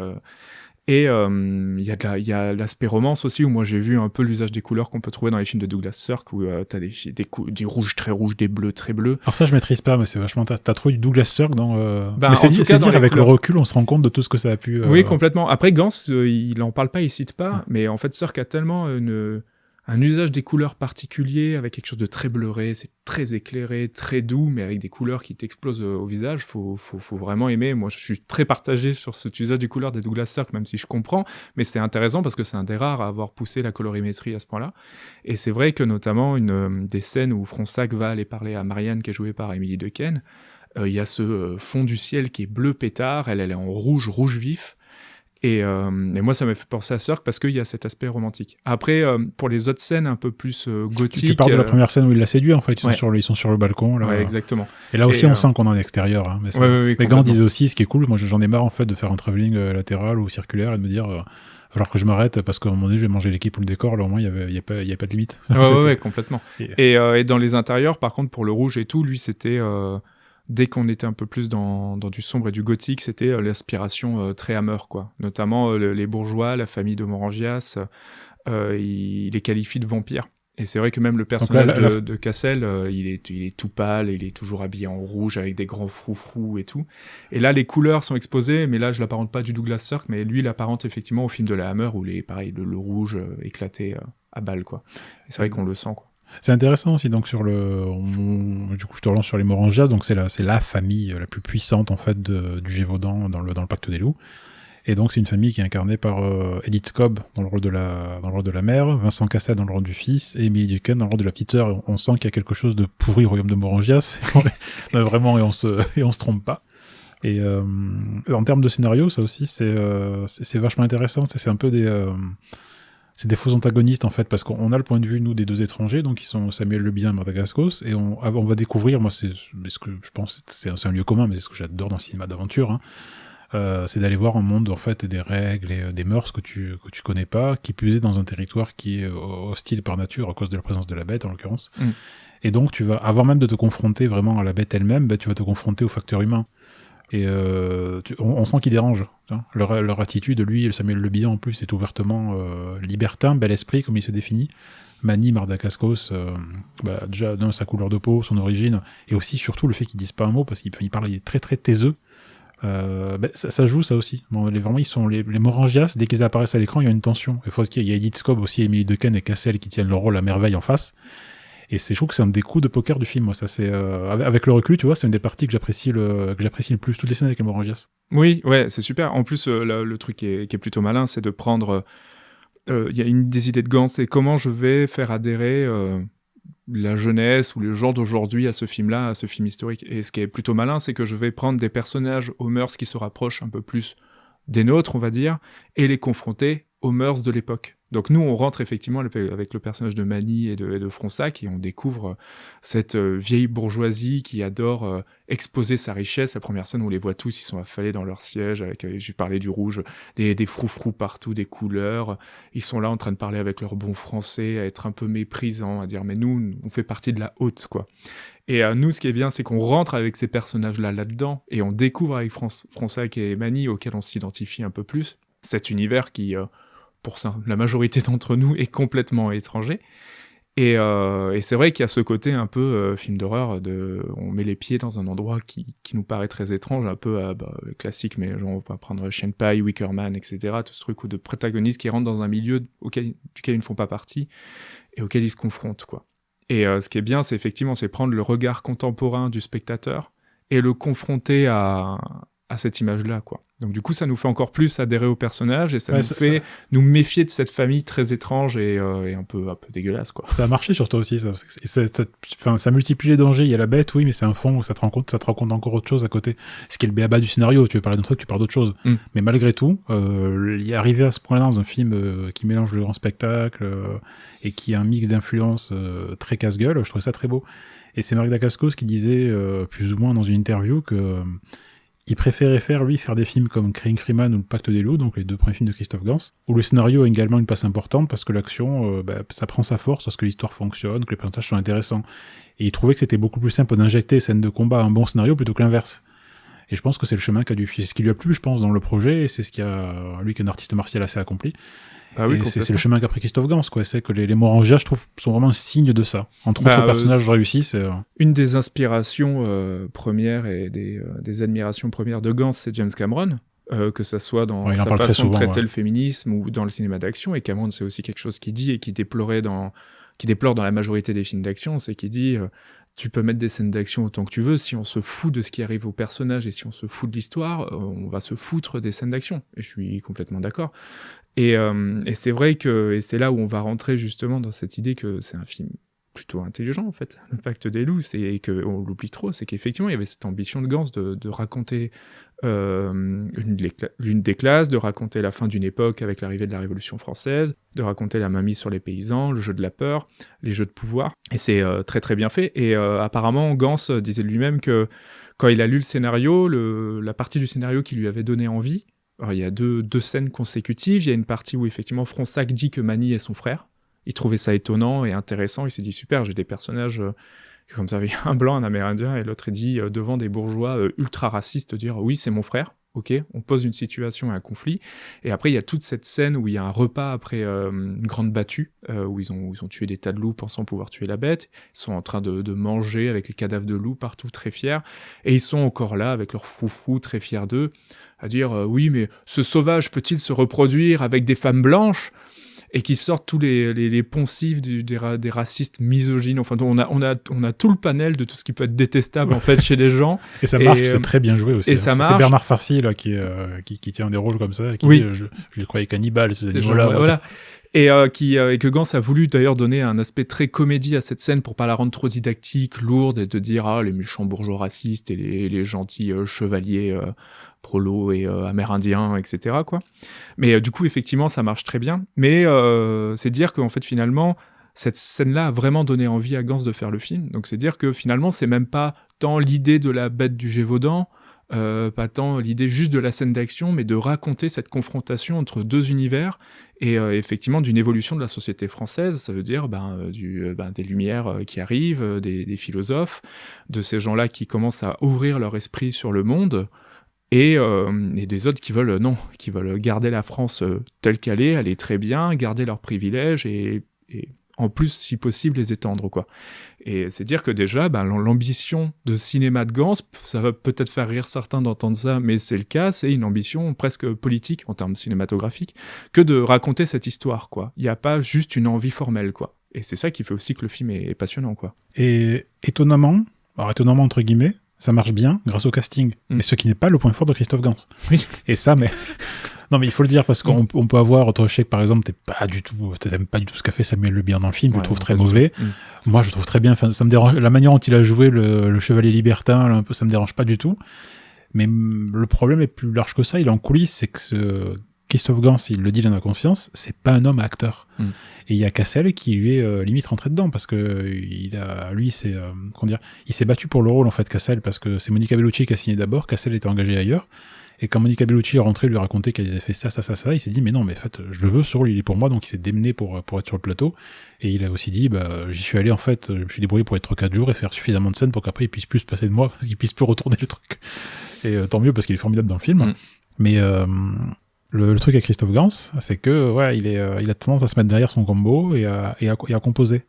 Et il y a l'aspect romance aussi, où moi j'ai vu un peu l'usage des couleurs qu'on peut trouver dans les films de Douglas Sirk, où t'as des rouges très rouges, des bleus très bleus. Alors ça, je maîtrise pas, mais c'est vachement... T'as trouvé du Douglas Sirk dans... Mais c'est dire, avec couleurs... le recul, on se rend compte de tout ce que ça a pu... Oui, complètement. Après, Gans, il en parle pas, il cite pas, mais en fait, Sirk a tellement un usage des couleurs particulier, avec quelque chose de très bleuré, c'est très éclairé, très doux, mais avec des couleurs qui t'explosent au visage. Faut vraiment aimer. Moi, je suis très partagé sur cet usage des couleurs des Douglas Sirk, même si je comprends, mais c'est intéressant parce que c'est un des rares à avoir poussé la colorimétrie à ce point-là. Et c'est vrai que notamment des scènes où Fronsac va aller parler à Marianne, qui est jouée par Émilie Dequesne, il y a ce fond du ciel qui est bleu pétard, elle est en rouge vif. Et moi, ça m'a fait penser à Sirk parce qu'il y a cet aspect romantique. Après, pour les autres scènes un peu plus gothiques... Tu parles de la première scène où il l'a séduit, en fait. Ils sont sur le balcon. Là. Ouais, exactement. Et là aussi, on sent qu'on est en extérieur. Hein, mais Gand disait aussi, ce qui est cool, moi j'en ai marre en fait de faire un travelling latéral ou circulaire et de me dire... alors que je m'arrête parce qu'à un moment donné, je vais manger l'équipe ou le décor. Là, au moins, il y a pas de limite. Ouais, complètement. Et dans les intérieurs, par contre, pour le rouge et tout, lui, c'était... dès qu'on était un peu plus dans du sombre et du gothique, c'était l'aspiration très Hammer, quoi. Notamment les bourgeois, la famille de Morangias, il les qualifie de vampires. Et c'est vrai que même le personnage de Cassel, il est tout pâle, il est toujours habillé en rouge avec des grands froufrous et tout. Et là, les couleurs sont exposées, mais là, je l'apparente pas du Douglas Sirk, mais lui, il apparente effectivement au film de la Hammer où le rouge éclaté à balles, quoi. Et c'est vrai qu'on le sent, quoi. C'est intéressant aussi, donc sur du coup je te relance sur les Morangias, donc c'est la famille la plus puissante en fait du Gévaudan dans le Pacte des Loups, et donc c'est une famille qui est incarnée par Edith Scobb dans le rôle de la mère, Vincent Cassel dans le rôle du fils, et Émilie Dequesne dans le rôle de la petite sœur. On sent qu'il y a quelque chose de pourri au royaume de Morangias, vraiment, et on se trompe pas. Et en termes de scénario, ça aussi c'est vachement intéressant, c'est un peu c'est des faux antagonistes en fait, parce qu'on a le point de vue nous des deux étrangers, donc qui sont Samuel Le Bihan et Martha Gascos, et on va découvrir, moi c'est ce que je pense c'est un lieu commun, mais c'est ce que j'adore dans le cinéma d'aventure, hein. C'est d'aller voir un monde en fait des règles et des mœurs que tu connais pas, qui plus est dans un territoire qui est hostile par nature à cause de la présence de la bête en l'occurrence. Et donc tu vas, avant même de te confronter vraiment à la bête elle-même, tu vas te confronter au facteur humain. Et on sent qu'ils dérangent. Hein. Leur attitude, lui, Samuel Le Bihan en plus, est ouvertement libertin, bel esprit, comme il se définit. Mani Martha Gascos, déjà dans sa couleur de peau, son origine, et aussi surtout le fait qu'ils disent pas un mot, parce qu'il parle, il est très très taiseux. Ça joue ça aussi. Bon, vraiment, ils sont les Morangias, dès qu'ils apparaissent à l'écran, il y a une tension. Il y a Edith Scobb aussi, Émilie Dequesne et Cassel qui tiennent leur rôle à merveille en face. Et je trouve que c'est un des coups de poker du film, moi. Ça, c'est avec le recul, tu vois, c'est une des parties que j'apprécie le plus, toutes les scènes avec les Morangias. Oui, ouais, c'est super. En plus, le truc qui est plutôt malin, c'est de prendre. Il y a une des idées de Gans, c'est comment je vais faire adhérer la jeunesse ou les gens d'aujourd'hui à ce film-là, à ce film historique. Et ce qui est plutôt malin, c'est que je vais prendre des personnages aux mœurs qui se rapprochent un peu plus des nôtres, on va dire, et les confronter aux mœurs de l'époque. Donc nous, on rentre effectivement avec le personnage de Mani et de Fronsac, et on découvre cette vieille bourgeoisie qui adore exposer sa richesse. La première scène où on les voit tous, ils sont affalés dans leur siège, je parlais du rouge, des froufrous partout, des couleurs. Ils sont là en train de parler avec leur bon français, à être un peu méprisants, à dire « mais nous, on fait partie de la haute, quoi ». Et nous, ce qui est bien, c'est qu'on rentre avec ces personnages-là là-dedans, et on découvre avec Fronsac et Mani, auxquels on s'identifie un peu plus, cet univers qui... pour ça, la majorité d'entre nous est complètement étranger. Et c'est vrai qu'il y a ce côté un peu film d'horreur, on met les pieds dans un endroit qui nous paraît très étrange, un peu classique, mais genre, on va prendre Shenpai, Wickerman, etc., tout ce truc de protagonistes qui rentrent dans un milieu duquel ils ne font pas partie et auquel ils se confrontent, quoi. Et ce qui est bien, c'est effectivement prendre le regard contemporain du spectateur et le confronter à cette image-là, quoi. Donc du coup, ça nous fait encore plus adhérer au personnage et ça nous fait nous méfier de cette famille très étrange et un peu dégueulasse, quoi. Ça a marché sur toi aussi, ça. Ça multiplie les dangers. Il y a la bête, oui, mais c'est un fond où ça te raconte encore autre chose à côté. Ce qui est le béaba du scénario. Tu veux parler d'un truc, tu parles d'autre chose. Mais malgré tout, y arriver à ce point-là dans un film qui mélange le grand spectacle et qui a un mix d'influences très casse-gueule, je trouvais ça très beau. Et c'est Marc Dacascos qui disait plus ou moins dans une interview que il préférait faire des films comme Crying Freeman ou Le Pacte des Loups, donc les deux premiers films de Christophe Gans, où le scénario a également une place importante parce que l'action, ça prend sa force parce que l'histoire fonctionne, que les personnages sont intéressants. Et il trouvait que c'était beaucoup plus simple d'injecter scènes de combat à un bon scénario plutôt que l'inverse. Et je pense que c'est le chemin c'est ce qui lui a plu, je pense, dans le projet, et c'est ce qui a, lui qui est un artiste martial assez accompli. Ah oui, et c'est le chemin qu'a pris Christophe Gans, quoi. C'est que les Morangia, je trouve, sont vraiment un signe de ça. Entre autres personnages réussis, c'est... Une des inspirations premières et des admirations premières de Gans, c'est James Cameron. Que ça soit dans sa façon de traiter le féminisme ou dans le cinéma d'action. Et Cameron, c'est aussi quelque chose qu'il dit et qui déplore dans la majorité des films d'action, c'est qu'il dit tu peux mettre des scènes d'action autant que tu veux, si on se fout de ce qui arrive aux personnages et si on se fout de l'histoire, on va se foutre des scènes d'action. Et je suis complètement d'accord. Et c'est vrai que c'est là où on va rentrer justement dans cette idée que c'est un film plutôt intelligent, en fait, le Pacte des loups, et qu'on l'oublie trop, c'est qu'effectivement, il y avait cette ambition de Gans de raconter l'une des classes, de raconter la fin d'une époque avec l'arrivée de la Révolution française, de raconter la mainmise sur les paysans, le jeu de la peur, les jeux de pouvoir, et c'est très très bien fait, et apparemment, Gans disait lui-même que quand il a lu le scénario, la partie du scénario qui lui avait donné envie, alors il y a deux scènes consécutives, il y a une partie où effectivement Fronsac dit que Manille est son frère. Il trouvait ça étonnant et intéressant, il s'est dit super, j'ai des personnages comme ça, il y a un blanc, un amérindien, et l'autre il dit devant des bourgeois ultra racistes, dire oui c'est mon frère, ok, on pose une situation et un conflit, et après il y a toute cette scène où il y a un repas après une grande battue, où ils ont tué des tas de loups pensant pouvoir tuer la bête, ils sont en train de manger avec les cadavres de loups partout très fiers, et ils sont encore là avec leurs froufrous très fiers d'eux, à dire oui mais ce sauvage peut-il se reproduire avec des femmes blanches ? Et qui sortent tous les poncifs des racistes misogynes. Enfin, on a tout le panel de tout ce qui peut être détestable en fait chez les gens. Et ça marche, c'est très bien joué aussi. Et ça marche. C'est Bernard Farcy là qui tient des rôles comme ça. Qui oui. dit, je les croyais cannibales ces animaux-là. Voilà. Et que Gans a voulu d'ailleurs donner un aspect très comédie à cette scène pour pas la rendre trop didactique, lourde, et de dire les méchants bourgeois racistes et les gentils chevaliers prolos et amérindiens, etc. quoi. Mais du coup, effectivement, ça marche très bien. Mais c'est dire qu'en fait, finalement, cette scène-là a vraiment donné envie à Gans de faire le film. Donc c'est dire que finalement, c'est même pas tant l'idée de la bête du Gévaudan, pas tant l'idée juste de la scène d'action, mais de raconter cette confrontation entre deux univers et effectivement d'une évolution de la société française. Ça veut dire des lumières qui arrivent, des philosophes, de ces gens-là qui commencent à ouvrir leur esprit sur le monde, et des autres qui veulent garder la France telle qu'elle est, aller très bien, garder leurs privilèges et en plus, si possible, les étendre, quoi. Et c'est dire que déjà, l'ambition de cinéma de Gans, ça va peut-être faire rire certains d'entendre ça, mais c'est le cas, c'est une ambition presque politique, en termes cinématographiques, que de raconter cette histoire, quoi. Il n'y a pas juste une envie formelle, quoi. Et c'est ça qui fait aussi que le film est passionnant, quoi. Et étonnamment entre guillemets, ça marche bien grâce au casting, mais ce qui n'est pas le point fort de Christophe Gans. Oui. Et ça, mais... Non, mais il faut le dire, parce qu'on peut avoir, je sais que par exemple, t'aimes pas du tout ce qu'a fait Samuel Le Bihan dans le film, tu le trouves très mauvais. Moi, je le trouve très bien, ça me dérange, la manière dont il a joué le chevalier libertin, là, un peu, ça me dérange pas du tout. Mais le problème est plus large que ça, il est en coulisses, c'est que Christophe Gans, il le dit, il en a conscience, c'est pas un homme acteur. Et il y a Cassel qui lui est limite rentré dedans, parce que il s'est battu pour le rôle, en fait, Cassel, parce que c'est Monica Bellucci qui a signé d'abord, Cassel était engagé ailleurs. Et quand Monica Bellucci est rentrée lui raconter qu'elle avait fait ça, il s'est dit mais non, mais en fait je le veux ce rôle, il est pour moi, donc il s'est démené pour être sur le plateau. Et il a aussi dit j'y suis allé en fait, je me suis débrouillé pour être 4 jours et faire suffisamment de scènes pour qu'après il puisse plus se passer de moi, parce qu'il puisse plus retourner le truc. Et tant mieux parce qu'il est formidable dans le film. Mais le truc avec Christophe Gans, c'est que il a tendance à se mettre derrière son combo et à composer.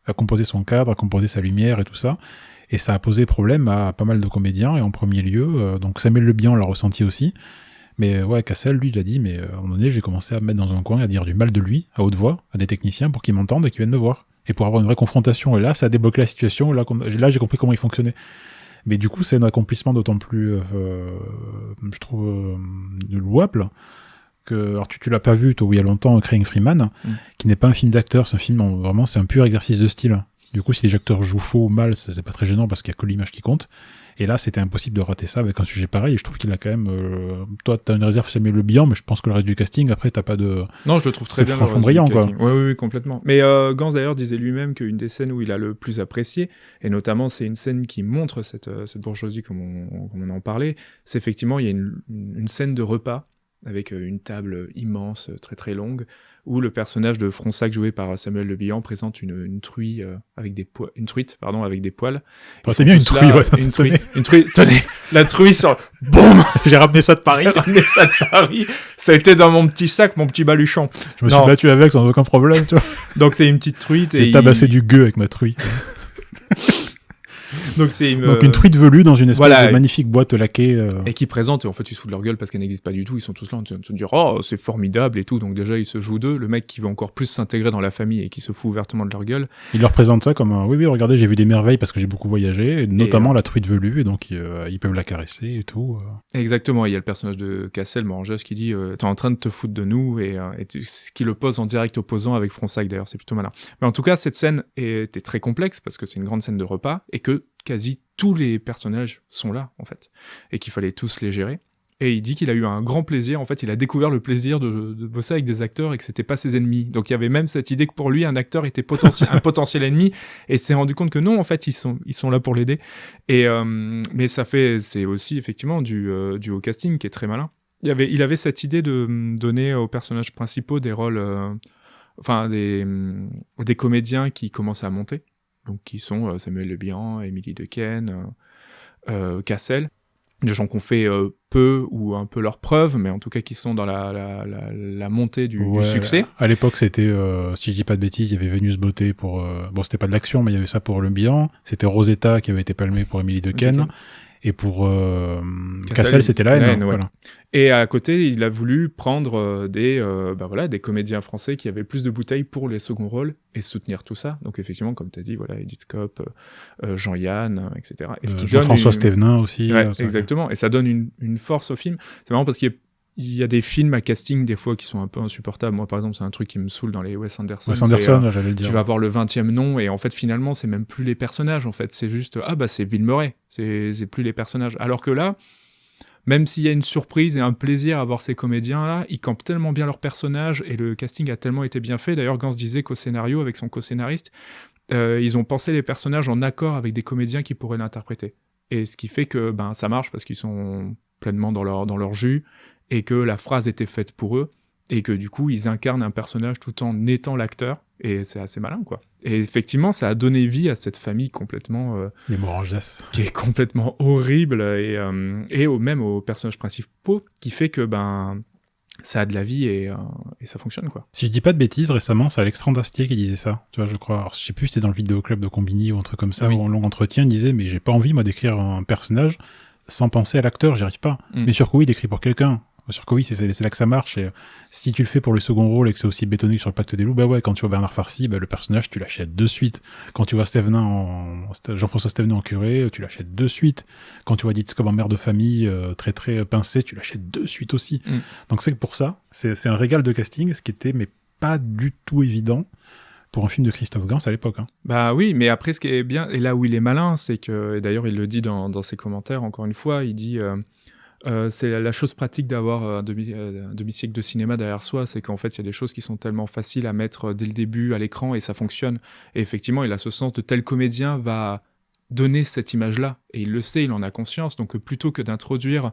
À composer son cadre, à composer sa lumière et tout ça. Et ça a posé problème à pas mal de comédiens, et en premier lieu, donc Samuel Le Bihan l'a ressenti aussi, mais Cassel, lui, il a dit, mais à un moment donné, j'ai commencé à me mettre dans un coin, à dire du mal de lui, à haute voix, à des techniciens, pour qu'ils m'entendent et qu'ils viennent me voir, et pour avoir une vraie confrontation, et là, ça a débloqué la situation, là j'ai compris comment il fonctionnait. Mais du coup, c'est un accomplissement d'autant plus, je trouve, louable, que, alors tu l'as pas vu, toi, où il y a longtemps, Crying Freeman, qui n'est pas un film d'acteur, c'est un film, vraiment, c'est un pur exercice de style. Du coup, si les acteurs jouent faux ou mal, c'est pas très gênant parce qu'il y a que l'image qui compte. Et là, c'était impossible de rater ça avec un sujet pareil. Et je trouve qu'il a quand même... toi, t'as une réserve Samuel Le Bihan, mais je pense que le reste du casting, après, t'as pas de... Non, je le trouve très bien. C'est franchement brillant, quoi. Oui, complètement. Mais Gans, d'ailleurs, disait lui-même qu'une des scènes où il a le plus apprécié, et notamment, c'est une scène qui montre cette bourgeoisie, comme on en parlait, c'est effectivement, il y a une scène de repas avec une table immense, très très longue, où le personnage de Fronsac joué par Samuel Le Bihan présente une truite avec des poils. C'est bien une truite, une truite. Tenez, la truite sur, boum, j'ai ramené ça de Paris. Ça a été dans mon petit sac, mon petit baluchon. Je me suis battu avec sans aucun problème, tu vois. Donc c'est une petite truite. J'ai tabassé du gueux avec ma truite. Donc une truite velue dans une espèce de magnifique boîte laquée. Et qui présente, en fait, ils se foutent de leur gueule parce qu'elle n'existe pas du tout. Ils sont tous là en train de se dire, oh, c'est formidable et tout. Donc déjà, ils se jouent d'eux. Le mec qui veut encore plus s'intégrer dans la famille et qui se fout ouvertement de leur gueule. Il leur présente ça comme oui, regardez, j'ai vu des merveilles parce que j'ai beaucoup voyagé, et notamment la truite velue, et donc ils peuvent la caresser et tout. Exactement. Il y a le personnage de Cassel, Moranges, qui dit, t'es en train de te foutre de nous, et ce qui le pose en direct opposant avec Fronsac, d'ailleurs, c'est plutôt malin. Mais en tout cas, cette scène était très complexe parce que c'est une grande scène de repas et que quasi tous les personnages sont là, en fait, et qu'il fallait tous les gérer. Et il dit qu'il a eu un grand plaisir, en fait, il a découvert le plaisir de bosser avec des acteurs et que c'était pas ses ennemis. Donc il y avait même cette idée que pour lui, un acteur était un potentiel ennemi, et s'est rendu compte que non, en fait, ils sont là pour l'aider. Et mais c'est aussi effectivement du haut casting qui est très malin. Il avait cette idée de donner aux personnages principaux des rôles, des comédiens qui commencent à monter. Donc qui sont Samuel Le Bihan, Émilie Dequesne, Cassel, des gens qui ont fait peu ou un peu leurs preuves, mais en tout cas qui sont dans la montée du succès. À l'époque, c'était, si je dis pas de bêtises, il y avait Vénus Beauté pour... c'était pas de l'action, mais il y avait ça pour Le Bihan. C'était Rosetta qui avait été palmée pour Émilie Dequesne. Et pour Cassel, c'était la haine. Voilà. Et à côté, il a voulu prendre des comédiens français qui avaient plus de bouteilles pour les seconds rôles et soutenir tout ça. Donc effectivement, comme tu as dit, Edith Scope, Jean-Yann, etc. Et Jean-François Stévenin aussi. Exactement. Et ça donne une force au film. C'est marrant parce qu'il y a des films à casting des fois qui sont un peu insupportables. Moi, par exemple, c'est un truc qui me saoule dans les Wes Anderson. J'allais le dire. Tu vas voir le 20e nom et en fait, finalement, c'est même plus les personnages. En fait, c'est juste c'est Bill Murray. C'est plus les personnages. Alors que là, même s'il y a une surprise et un plaisir à voir ces comédiens-là, ils campent tellement bien leurs personnages et le casting a tellement été bien fait. D'ailleurs, Gans disait qu'au scénario, avec son co-scénariste, ils ont pensé les personnages en accord avec des comédiens qui pourraient l'interpréter. Et ce qui fait que ça marche parce qu'ils sont pleinement dans leur jus, et que la phrase était faite pour eux, et que du coup, ils incarnent un personnage tout en étant l'acteur, et c'est assez malin, quoi. Et effectivement, ça a donné vie à cette famille complètement... les Moranges. Qui est complètement horrible, et même aux personnages principaux, qui fait que, ça a de la vie, et ça fonctionne, quoi. Si je dis pas de bêtises, récemment, c'est Alexandre Astier qui disait ça, tu vois, je crois. Alors, je sais plus si c'était dans le vidéoclub de Combini ou un truc comme ça, où en long entretien, il disait, mais j'ai pas envie, moi, d'écrire un personnage sans penser à l'acteur, j'y arrive pas. Mais sûr que oui, d'écrire pour quelqu'un. Sûr que oui, c'est là que ça marche. Et si tu le fais pour le second rôle et que c'est aussi bétonné que sur le Pacte des Loups, quand tu vois Bernard Farcy, le personnage, tu l'achètes de suite. Quand tu vois Jean-François Stévenin en curé, tu l'achètes de suite. Quand tu vois Edith Scope en mère de famille, très très pincée, tu l'achètes de suite aussi. Donc c'est que pour ça, c'est un régal de casting, ce qui était mais pas du tout évident pour un film de Christophe Gans à l'époque. Oui, mais après, ce qui est bien, et là où il est malin, c'est que, et d'ailleurs il le dit dans ses commentaires, encore une fois, il dit... c'est la chose pratique d'avoir un demi-siècle de cinéma derrière soi, c'est qu'en fait il y a des choses qui sont tellement faciles à mettre dès le début à l'écran et ça fonctionne. Et effectivement, il a ce sens de tel comédien va donner cette image-là, et il le sait, il en a conscience, donc plutôt que d'introduire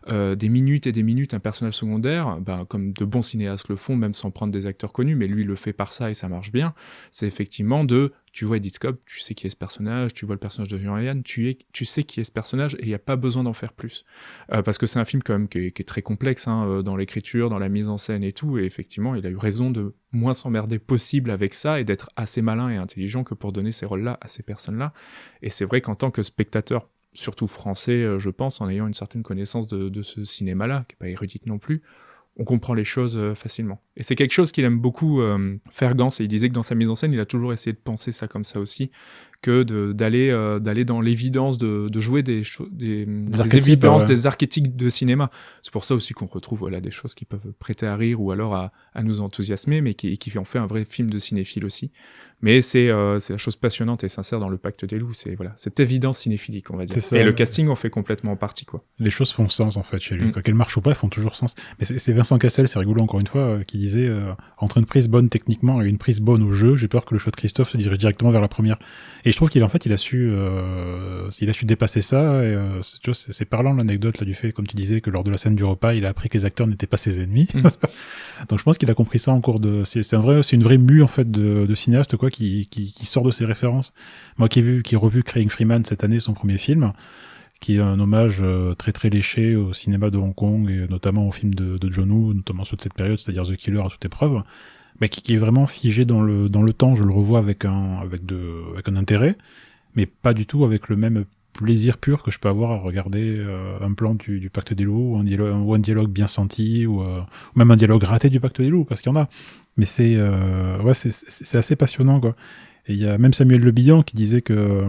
des minutes et des minutes un personnage secondaire, comme de bons cinéastes le font, même sans prendre des acteurs connus, mais lui il le fait par ça et ça marche bien, c'est effectivement tu vois Edith Scope, tu sais qui est ce personnage, tu vois le personnage de Jean-Yann, tu sais qui est ce personnage, et il n'y a pas besoin d'en faire plus. Parce que c'est un film quand même qui est très complexe, dans l'écriture, dans la mise en scène et tout, et effectivement, il a eu raison de moins s'emmerder possible avec ça, et d'être assez malin et intelligent que pour donner ces rôles-là à ces personnes-là. Et c'est vrai qu'en tant que spectateur, surtout français, je pense, en ayant une certaine connaissance de ce cinéma-là, qui n'est pas érudite non plus, on comprend les choses facilement. Et c'est quelque chose qu'il aime beaucoup faire, Gans, et il disait que dans sa mise en scène, il a toujours essayé de penser ça comme ça aussi, que d'aller dans l'évidence, de jouer des évidences, des archétypes de cinéma. C'est pour ça aussi qu'on retrouve des choses qui peuvent prêter à rire ou alors à nous enthousiasmer, mais qui en fait un vrai film de cinéphile aussi. Mais c'est la chose passionnante et sincère dans le Pacte des Loups, c'est cette évidence cinéphilique, on va dire. Ça, et le casting en fait complètement partie, quoi. Les choses font sens en fait chez lui. Qu'elles marchent ou pas, elles font toujours sens. Mais c'est Vincent Cassel, c'est rigolo encore une fois, qui disait entre une prise bonne techniquement et une prise bonne au jeu, j'ai peur que le choix de Christophe se dirige directement vers la première. Et je trouve qu'il a su dépasser ça. Et tu vois, c'est parlant l'anecdote là du fait, comme tu disais, que lors de la scène du repas, il a appris que les acteurs n'étaient pas ses ennemis. Donc je pense qu'il a compris ça en cours de. C'est une vraie mue en fait de cinéaste quoi, qui sort de ses références. Moi qui ai revu Craig Freeman cette année, son premier film, qui est un hommage très très léché au cinéma de Hong Kong et notamment au film de John Woo, notamment ceux de cette période, c'est-à-dire The Killer à toute épreuve. Mais qui est vraiment figé dans le temps. Je le revois avec un intérêt, mais pas du tout avec le même plaisir pur que je peux avoir à regarder un plan du Pacte des Loups, ou un dialogue bien senti, ou même un dialogue raté du Pacte des Loups, parce qu'il y en a. Mais c'est assez passionnant, quoi. Et il y a même Samuel Le Bihan qui disait que,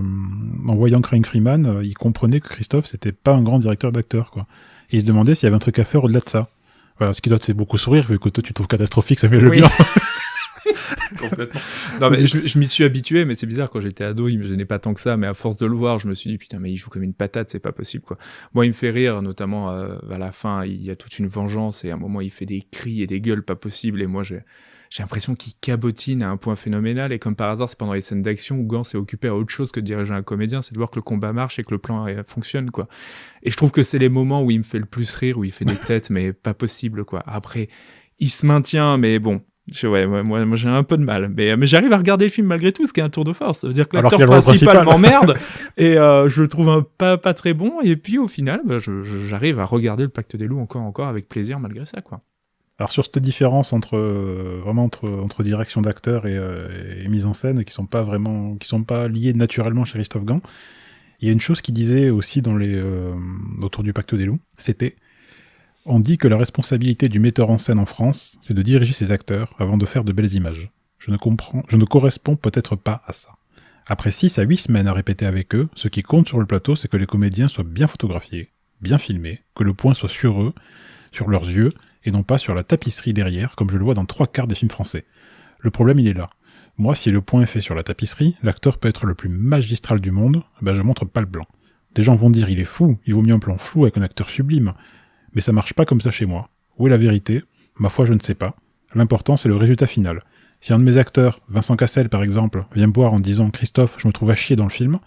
en voyant Craig Freeman, il comprenait que Christophe, c'était pas un grand directeur d'acteur, quoi. Et il se demandait s'il y avait un truc à faire au-delà de ça. Voilà, ce qui doit te faire beaucoup sourire, vu que toi tu trouves catastrophique Samuel Le Bihan. Complètement. Non, mais je m'y suis habitué, mais c'est bizarre, quand j'étais ado, il me gênait pas tant que ça, mais à force de le voir, je me suis dit, putain, mais il joue comme une patate, c'est pas possible, quoi. Moi, il me fait rire, notamment, à la fin, il y a toute une vengeance, et à un moment, il fait des cris et des gueules pas possibles, et moi, j'ai l'impression qu'il cabotine à un point phénoménal, et comme par hasard, c'est pendant les scènes d'action où Gans est occupé à autre chose que de diriger un comédien, c'est de voir que le combat marche et que le plan fonctionne, quoi. Et je trouve que c'est les moments où il me fait le plus rire, où il fait des têtes, mais pas possible, quoi. Après, il se maintient, mais bon. Moi j'ai un peu de mal, mais j'arrive à regarder le film malgré tout, ce qui est un tour de force. Ça veut dire que l'acteur principal m'emmerde et je le trouve pas très bon. Et puis au final, j'arrive à regarder le Pacte des Loups encore avec plaisir malgré ça, quoi. Alors sur cette différence entre direction d'acteur et mise en scène qui sont pas liées naturellement chez Christophe Gans, il y a une chose qu'il disait aussi autour du Pacte des Loups, c'était: on dit que la responsabilité du metteur en scène en France, c'est de diriger ses acteurs avant de faire de belles images. Je ne corresponds peut-être pas à ça. Après 6 à 8 semaines à répéter avec eux, ce qui compte sur le plateau, c'est que les comédiens soient bien photographiés, bien filmés, que le point soit sur eux, sur leurs yeux, et non pas sur la tapisserie derrière, comme je le vois dans 3/4 des films français. Le problème, il est là. Moi, si le point est fait sur la tapisserie, l'acteur peut être le plus magistral du monde, je montre pas le blanc. Des gens vont dire, il est fou, il vaut mieux un plan flou avec un acteur sublime. Mais ça marche pas comme ça chez moi. Où est la vérité ? Ma foi, je ne sais pas. L'important, c'est le résultat final. Si un de mes acteurs, Vincent Cassel par exemple, vient me voir en disant « Christophe, je me trouve à chier dans le film »,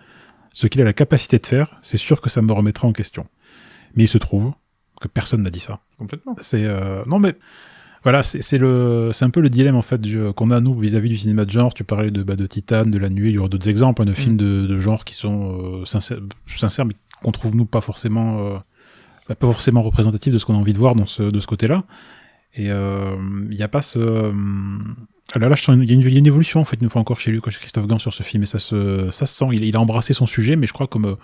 ce qu'il a la capacité de faire, c'est sûr que ça me remettra en question. Mais il se trouve que personne n'a dit ça. Complètement. Non mais... Voilà, c'est un peu le dilemme en fait qu'on a nous vis-à-vis du cinéma de genre. Tu parlais de Titane, de La Nuée, il y aura d'autres exemples de films de genre qui sont sincères, mais qu'on trouve nous pas forcément représentatif de ce qu'on a envie de voir de ce côté-là. Et il y a pas ce... Là, je sens il y a une évolution en fait une fois encore chez Christophe Gans sur ce film, et ça se sent. Il a embrassé son sujet, mais je crois comme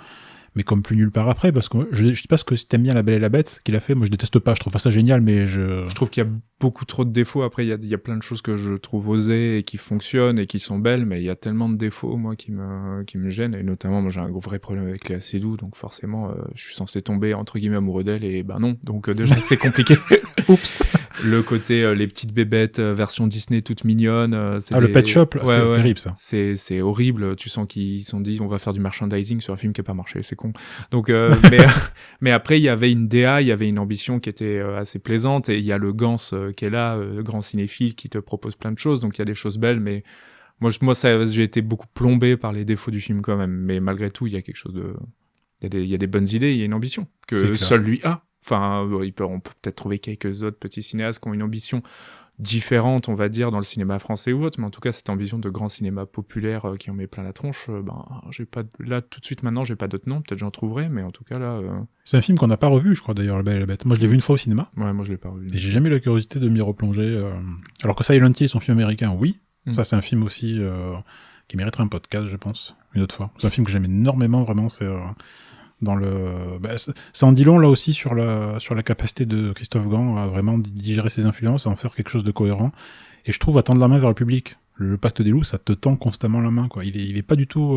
plus nulle part après, parce que je sais pas ce que si t'aimes bien La Belle et la Bête qu'il a fait, moi je déteste pas, je trouve pas ça génial, mais je trouve qu'il y a beaucoup trop de défauts. Après il y a plein de choses que je trouve osées et qui fonctionnent et qui sont belles, mais il y a tellement de défauts moi qui me gênent, et notamment moi j'ai un vrai problème avec Léa Seydoux, donc forcément je suis censé tomber entre guillemets amoureux d'elle, et non, donc déjà c'est compliqué. Oups. Le côté les petites bébêtes version Disney toutes mignonnes, le Pet Shop, c'était terrible ça. C'est horrible, tu sens qu'ils se sont dit on va faire du merchandising sur un film qui a pas marché, c'est con. Donc mais après il y avait une DA, il y avait une ambition qui était assez plaisante, et il y a le Gans qui est là, le grand cinéphile qui te propose plein de choses, donc il y a des choses belles, mais moi j'ai été beaucoup plombé par les défauts du film quand même, mais malgré tout il y a quelque chose de... Il y a des bonnes idées, il y a une ambition que seul lui a. Enfin, on peut peut-être trouver quelques autres petits cinéastes qui ont une ambition différente, on va dire, dans le cinéma français ou autre, mais en tout cas, cette ambition de grand cinéma populaire qui en met plein la tronche, j'ai pas... Là, tout de suite, maintenant, j'ai pas d'autres noms, peut-être j'en trouverai, mais en tout cas, là... C'est un film qu'on n'a pas revu, je crois, d'ailleurs, La Belle et la Bête. Moi, je l'ai vu une fois au cinéma. Ouais, moi, je l'ai pas revu. Et j'ai jamais eu la curiosité de m'y replonger. Alors que Silent Hill, son film américain, oui. Ça, c'est un film aussi qui mériterait un podcast, je pense, une autre fois. C'est un film que j'aime énormément, vraiment, c'est... ça en dit long là aussi sur la capacité de Christophe Gans à vraiment digérer ses influences, à en faire quelque chose de cohérent, et je trouve à tendre la main vers le public. Le Pacte des Loups, ça te tend constamment la main, quoi. Il est pas du tout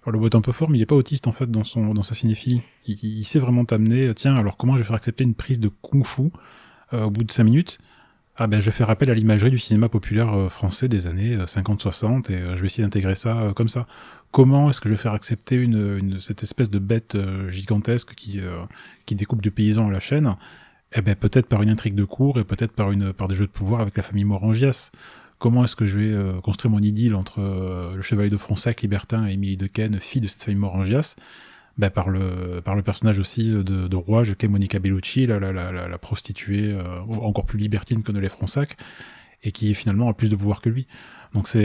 alors le mot est un peu fort, mais il est pas autiste en fait dans sa cinéphilie. Il sait vraiment t'amener, tiens, alors comment je vais faire accepter une prise de kung-fu au bout de 5 minutes? Je vais faire appel à l'imagerie du cinéma populaire français des années 50-60, et je vais essayer d'intégrer ça comme ça. Comment est-ce que je vais faire accepter cette espèce de bête gigantesque qui découpe du paysan à la chaîne? Peut-être par une intrigue de cour, et peut-être par des jeux de pouvoir avec la famille Morangias. comment est-ce que je vais construire mon idylle entre le chevalier de Fronsac, libertin, et Émilie Dequesne, fille de cette famille Morangias, par le personnage aussi de Rouage, qu'est Monica Bellucci, la prostituée encore plus libertine que ne l'est Fronsac, et qui finalement a plus de pouvoir que lui. Donc c'est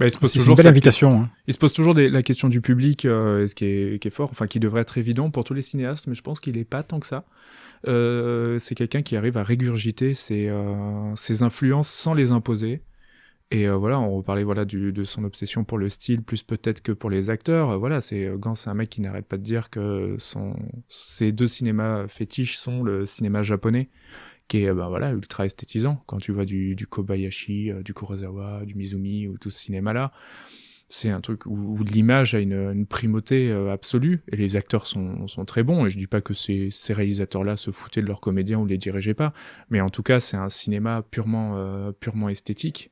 il se pose c'est toujours une belle cette invitation. Hein. Il se pose toujours la question du public, et ce qui est fort, enfin qui devrait être évident pour tous les cinéastes, mais je pense qu'il n'est pas tant que ça. C'est quelqu'un qui arrive à régurgiter ses influences sans les imposer. Et voilà, on reparlait de son obsession pour le style, plus peut-être que pour les acteurs. Gans, c'est un mec qui n'arrête pas de dire que ses 2 cinémas fétiches sont le cinéma japonais, qui est ultra esthétisant. Quand tu vois du Kobayashi, du Kurosawa, du Mizumi, ou tout ce cinéma-là, c'est un truc où l'image a une primauté absolue, et les acteurs sont très bons, et je dis pas que ces réalisateurs-là se foutaient de leurs comédiens ou les dirigeaient pas, mais en tout cas, c'est un cinéma purement esthétique,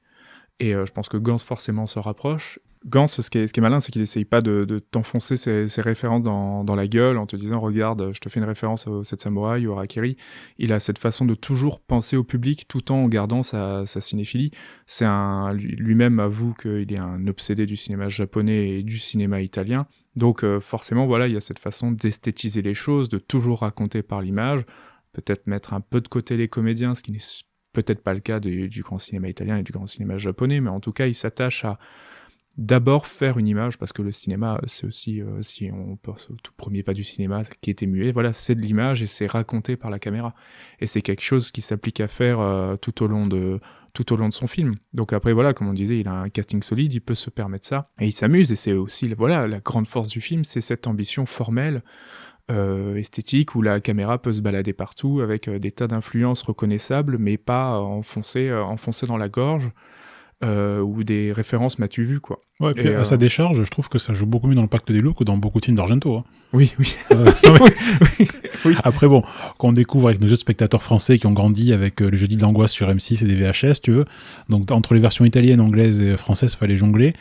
et je pense que Gans forcément se rapproche. Gans, ce qui est malin, c'est qu'il essaye pas de t'enfoncer ses références dans la gueule en te disant « Regarde, je te fais une référence au 7 samouraïs, au Harakiri ». Il a cette façon de toujours penser au public tout en gardant sa cinéphilie. Lui-même avoue qu'il est un obsédé du cinéma japonais et du cinéma italien. Donc forcément, il y a cette façon d'esthétiser les choses, de toujours raconter par l'image, peut-être mettre un peu de côté les comédiens, ce qui n'est peut-être pas le cas du grand cinéma italien et du grand cinéma japonais, mais en tout cas, il s'attache à d'abord faire une image, parce que le cinéma, c'est aussi, si on pense au tout premier pas du cinéma qui était muet, c'est de l'image et c'est raconté par la caméra. Et c'est quelque chose qui s'applique à faire tout au long de son film. Donc après, comme on disait, il a un casting solide, il peut se permettre ça, et il s'amuse, et c'est aussi, la grande force du film, c'est cette ambition formelle, esthétique, où la caméra peut se balader partout, avec des tas d'influences reconnaissables, mais pas enfoncées dans la gorge, ou des références m'as-tu vu, quoi. Ouais, et puis à sa décharge, je trouve que ça joue beaucoup mieux dans le Pacte des loups que dans beaucoup de films d'Argento. Hein. Oui. Oui. Après, quand on découvre avec nos autres spectateurs français qui ont grandi avec le Jeudi de l'angoisse sur M6 et des VHS, tu veux, donc entre les versions italiennes, anglaises et françaises, fallait jongler.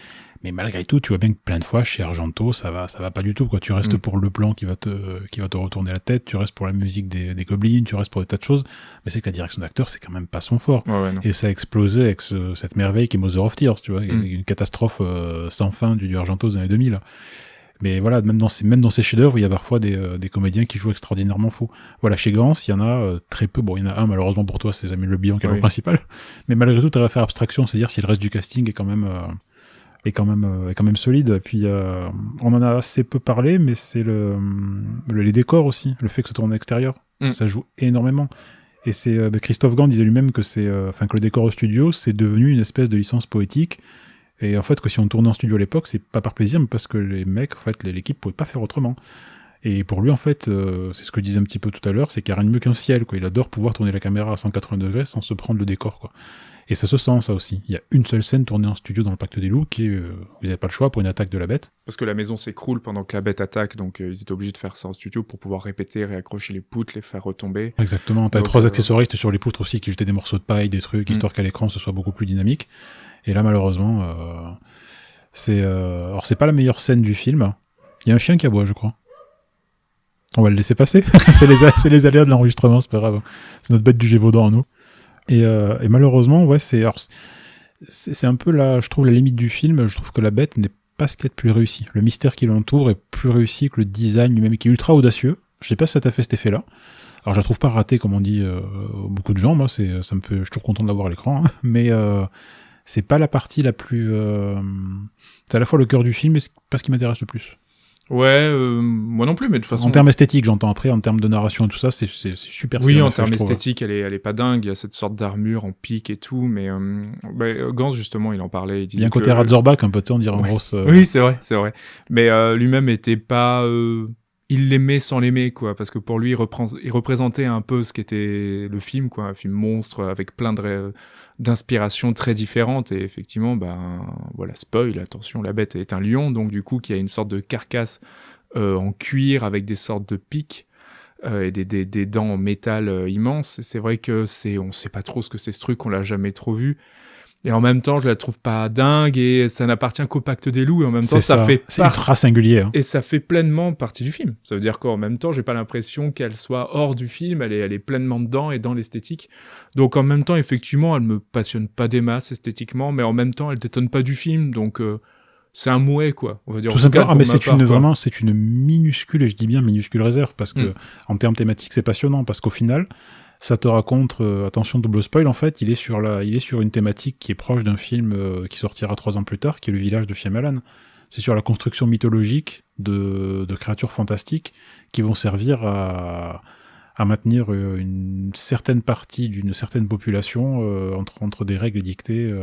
Mais malgré tout, tu vois bien que plein de fois, chez Argento, ça va pas du tout, quoi. Tu restes pour le plan qui va te retourner la tête, tu restes pour la musique des Gobelins, tu restes pour des tas de choses, mais c'est que la direction d'acteur, c'est quand même pas son fort. Et ça a explosé avec cette merveille qui est Mother of Tears, tu vois, une catastrophe sans fin du Argento des années 2000. Mais même dans ces chefs-d'œuvre, il y a parfois des comédiens qui jouent extraordinairement faux. Chez Gans, il y en a très peu. Bon, il y en a un, malheureusement pour toi, c'est Samuel Le Bihan qui est le principal. Mais malgré tout, tu vas faire abstraction, c'est-à-dire si le reste du casting est quand même solide. Et puis on en a assez peu parlé, mais c'est les décors aussi, le fait que ce tourne à l'extérieur, ça joue énormément. Et c'est Christophe Gans disait lui-même que que le décor au studio, c'est devenu une espèce de licence poétique. Et en fait, que si on tournait en studio à l'époque, c'est pas par plaisir, mais parce que les mecs, l'équipe pouvait pas faire autrement. Et pour lui, c'est ce que je disais un petit peu tout à l'heure, c'est qu'il n'y a rien de mieux qu'un ciel, quoi. Il adore pouvoir tourner la caméra à 180 degrés sans se prendre le décor, quoi. Et ça se sent, ça aussi. Il y a une seule scène tournée en studio dans le Pacte des loups qui est, vous n'avez pas le choix pour une attaque de la bête. Parce que la maison s'écroule pendant que la bête attaque, donc ils étaient obligés de faire ça en studio pour pouvoir répéter, réaccrocher les poutres, les faire retomber. Exactement. T'as 3 accessoristes sur les poutres aussi qui jetaient des morceaux de paille, des trucs, histoire qu'à l'écran ce soit beaucoup plus dynamique. Et là, malheureusement, alors c'est pas la meilleure scène du film. Il y a un chien qui aboie, je crois. On va le laisser passer. c'est les aléas de l'enregistrement, c'est pas grave. C'est notre bête du Gévaudan à nous. Et malheureusement, c'est un peu je trouve la limite du film. Je trouve que la bête n'est pas ce qu'il y a de plus réussi. Le mystère qui l'entoure est plus réussi que le design lui-même, qui est ultra audacieux. Je sais pas si ça t'a fait cet effet-là. Alors je la trouve pas ratée, comme on dit beaucoup de gens. Moi, je suis toujours content de l'avoir à l'écran, hein. Mais c'est pas la partie la plus. C'est à la fois le cœur du film, mais c'est pas ce qui m'intéresse le plus. Ouais, moi non plus, mais de toute façon... En termes esthétiques, j'entends après, en termes de narration et tout ça, c'est super. Oui, en termes esthétiques, elle est pas dingue, il y a cette sorte d'armure en pique et tout, mais Gans, justement, il en parlait, il disait il y a un côté Razorback, un peu, on dirait en grosse... Oui, c'est vrai. Mais lui-même était pas... Il l'aimait sans l'aimer, quoi, parce que pour lui, il représentait un peu ce qu'était le film, quoi, un film monstre, avec plein d'inspirations très différentes, et effectivement, spoil, attention, la bête est un lion, donc du coup, qui a une sorte de carcasse en cuir, avec des sortes de pics, et des dents en métal immenses. Et c'est vrai que on sait pas trop ce que c'est ce truc, on l'a jamais trop vu, Et en même temps, je la trouve pas dingue et ça n'appartient qu'au Pacte des loups. Et en même temps, c'est ultra singulier. Hein. Et ça fait pleinement partie du film. Ça veut dire qu'en même temps, j'ai pas l'impression qu'elle soit hors du film. Elle est pleinement dedans et dans l'esthétique. Donc en même temps, effectivement, elle me passionne pas des masses esthétiquement, mais en même temps, elle détonne pas du film. Donc c'est un mouet, quoi. On va dire. Tout simplement. Mais c'est une minuscule, et je dis bien minuscule réserve, parce que en termes thématiques, c'est passionnant, parce qu'au final, ça te raconte, attention double spoil, en fait, il est sur une thématique qui est proche d'un film qui sortira 3 ans plus tard, qui est Le Village de Shyamalan. C'est sur la construction mythologique de créatures fantastiques qui vont servir à maintenir une certaine partie d'une certaine population entre des règles dictées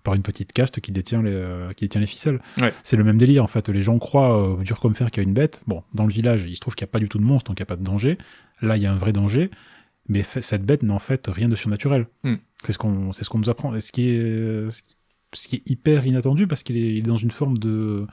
par une petite caste qui détient les ficelles. Ouais. C'est le même délire, en fait. Les gens croient dur comme fer qu'il y a une bête. Bon, dans le village, il se trouve qu'il n'y a pas du tout de monstre, donc il n'y a pas de danger. Là, il y a un vrai danger. Mais cette bête n'a en fait rien de surnaturel. C'est ce qu'on nous apprend. Et ce qui est hyper inattendu, parce qu'il est dans une forme de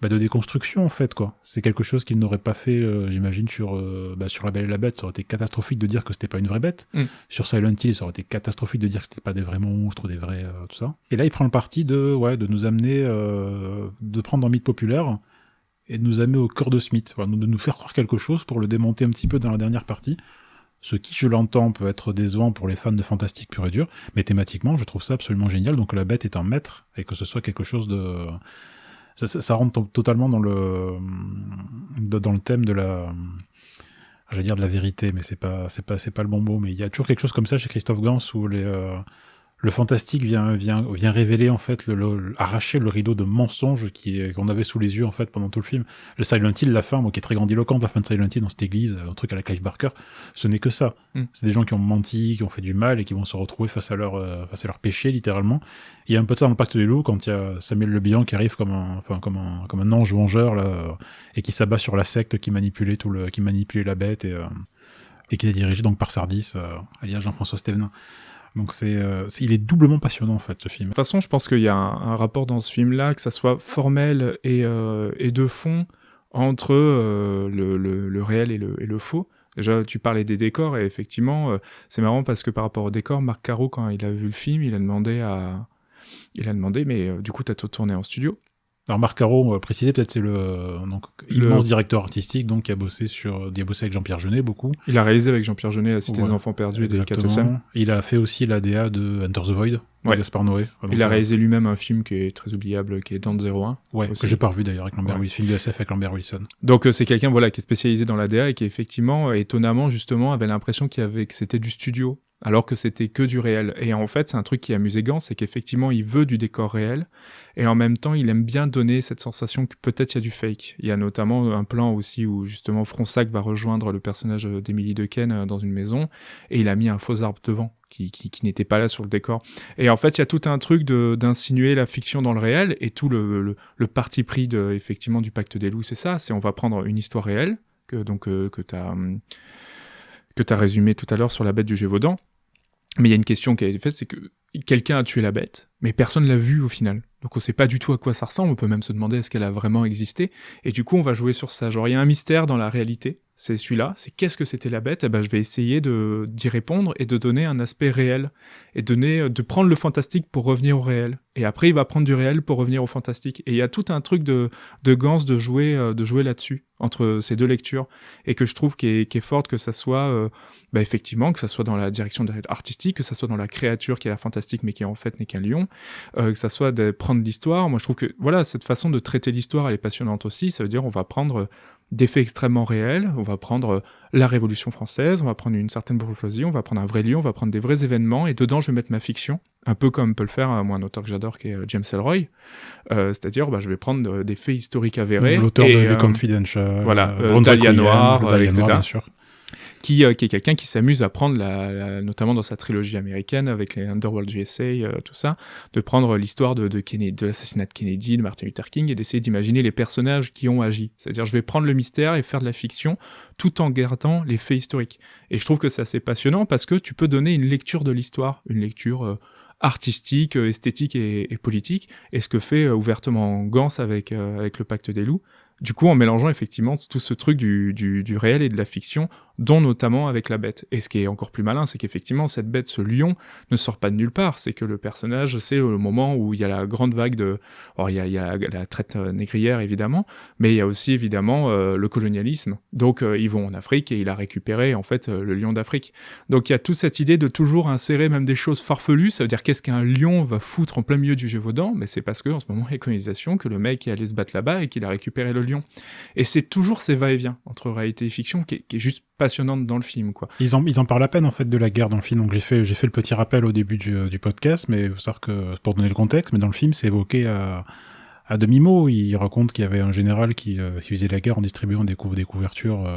déconstruction, en fait, quoi. C'est quelque chose qu'il n'aurait pas fait, j'imagine, sur La Belle et la Bête. Ça aurait été catastrophique de dire que c'était pas une vraie bête. Sur Silent Hill, ça aurait été catastrophique de dire que c'était pas des vrais monstres, des vrais... tout ça. Et là, il prend le parti de nous amener... de prendre un mythe populaire et de nous amener au cœur de Smith. Voilà, de nous faire croire quelque chose pour le démonter un petit peu dans la dernière partie. Ce qui, je l'entends, peut être décevant pour les fans de fantastique pur et dur, mais thématiquement, je trouve ça absolument génial. Donc la bête est un maître, et que ce soit quelque chose de... Ça rentre totalement dans le thème de la... J'allais dire de la vérité, mais c'est pas le bon mot, mais il y a toujours quelque chose comme ça chez Christophe Gans, où le fantastique vient révéler, en fait, arracher le rideau de mensonges qu'on avait sous les yeux, en fait, pendant tout le film. Le Silent Hill, la fin, qui est très grandiloquente, la fin de Silent Hill dans cette église, un truc à la Clive Barker, ce n'est que ça. C'est des gens qui ont menti, qui ont fait du mal, et qui vont se retrouver face à leur péché, littéralement. Il y a un peu de ça dans le Pacte des loups, quand il y a Samuel Le Bihan qui arrive comme un ange vengeur, là, et qui s'abat sur la secte qui manipulait la bête, et qui est dirigé donc par Sardis, alias Jean-François Stévenin. Donc il est doublement passionnant, en fait, ce film. De toute façon, je pense qu'il y a un rapport dans ce film-là, que ça soit formel et de fond, entre le réel et le faux. Déjà, tu parlais des décors, et effectivement, c'est marrant parce que par rapport aux décors, Marc Caro, quand il a vu le film, il a demandé, mais du coup, t'as tout tourné en studio? Alors Marc Caro, préciser peut-être, c'est immense directeur artistique, donc qui a bossé avec Jean-Pierre Jeunet beaucoup. Il a réalisé avec Jean-Pierre Jeunet La Cité des Enfants Perdus et des Catossem. Il a fait aussi la DA de Enter the Void, de Gaspard Noé. Il a réalisé lui-même un film qui est très oubliable, qui est Dante 01. Ouais, que j'ai pas revu d'ailleurs, avec Lambert Wilson, film de SF avec Lambert Wilson. Donc c'est quelqu'un qui est spécialisé dans la DA et qui effectivement, étonnamment justement, avait l'impression que c'était du studio, alors que c'était que du réel. Et en fait, c'est un truc qui est amusant, Gans, c'est qu'effectivement, il veut du décor réel, et en même temps, il aime bien donner cette sensation que peut-être il y a du fake. Il y a notamment un plan aussi où, justement, Fronsac va rejoindre le personnage d'Émilie Dequesne dans une maison, et il a mis un faux arbre devant, qui n'était pas là sur le décor. Et en fait, il y a tout un truc d'insinuer la fiction dans le réel, et tout le parti pris effectivement, du Pacte des loups, c'est ça, c'est on va prendre une histoire réelle, que t'as résumé tout à l'heure sur la bête du Gévaudan. Mais il y a une question qui a été faite, c'est que quelqu'un a tué la bête, mais personne l'a vue au final. Donc on sait pas du tout à quoi ça ressemble, on peut même se demander est-ce qu'elle a vraiment existé, et du coup on va jouer sur ça. Genre il y a un mystère dans la réalité, c'est celui-là, c'est qu'est-ce que c'était la bête, et ben je vais essayer d'y répondre et de donner un aspect réel, et de prendre le fantastique pour revenir au réel. Et après il va prendre du réel pour revenir au fantastique. Et il y a tout un truc de Gans de jouer là-dessus, entre ces deux lectures, et que je trouve qui est forte, que ça soit effectivement, que ça soit dans la direction artistique, que ça soit dans la créature qui est la fantastique mais qui en fait n'est qu'un lion, que ça soit de prendre l'histoire. Moi je trouve que voilà, cette façon de traiter l'histoire elle est passionnante aussi. Ça veut dire on va prendre des faits extrêmement réels, on va prendre la Révolution française, on va prendre une certaine bourgeoisie, on va prendre un vrai lieu, on va prendre des vrais événements, et dedans je vais mettre ma fiction, un peu comme peut le faire moi un auteur que j'adore qui est James Ellroy, c'est-à-dire je vais prendre des faits historiques avérés, l'auteur de The Confidential, Dahlia Noir, etc. Bien sûr. Qui est quelqu'un qui s'amuse à prendre, notamment dans sa trilogie américaine, avec les Underworld USA, tout ça, de prendre l'histoire de l'assassinat de Kennedy, de Martin Luther King, et d'essayer d'imaginer les personnages qui ont agi. C'est-à-dire, je vais prendre le mystère et faire de la fiction, tout en gardant les faits historiques. Et je trouve que c'est assez passionnant, parce que tu peux donner une lecture de l'histoire, une lecture artistique, esthétique et politique, et ce que fait ouvertement Gans avec le Pacte des loups. Du coup, en mélangeant effectivement tout ce truc du réel et de la fiction dont notamment avec la bête. Et ce qui est encore plus malin, c'est qu'effectivement, cette bête, ce lion, ne sort pas de nulle part. C'est que le personnage, c'est le moment où il y a la grande vague de... Alors, il y a la traite négrière, évidemment, mais il y a aussi, évidemment, le colonialisme. Donc, ils vont en Afrique et il a récupéré, en fait, le lion d'Afrique. Donc, il y a toute cette idée de toujours insérer même des choses farfelues. Ça veut dire, qu'est-ce qu'un lion va foutre en plein milieu du Gévaudan? Mais c'est parce qu'en ce moment, il y a colonisation, que le mec est allé se battre là-bas et qu'il a récupéré le lion. Et c'est toujours ces va-et-vient entre réalité et fiction qui est juste passionnante dans le film, quoi. Ils en parlent à peine, en fait, de la guerre dans le film. Donc j'ai fait le petit rappel au début du podcast, mais il faut savoir que, pour donner le contexte, mais dans le film, c'est évoqué à demi-mot. Il raconte qu'il y avait un général qui faisait la guerre en distribuant des couvertures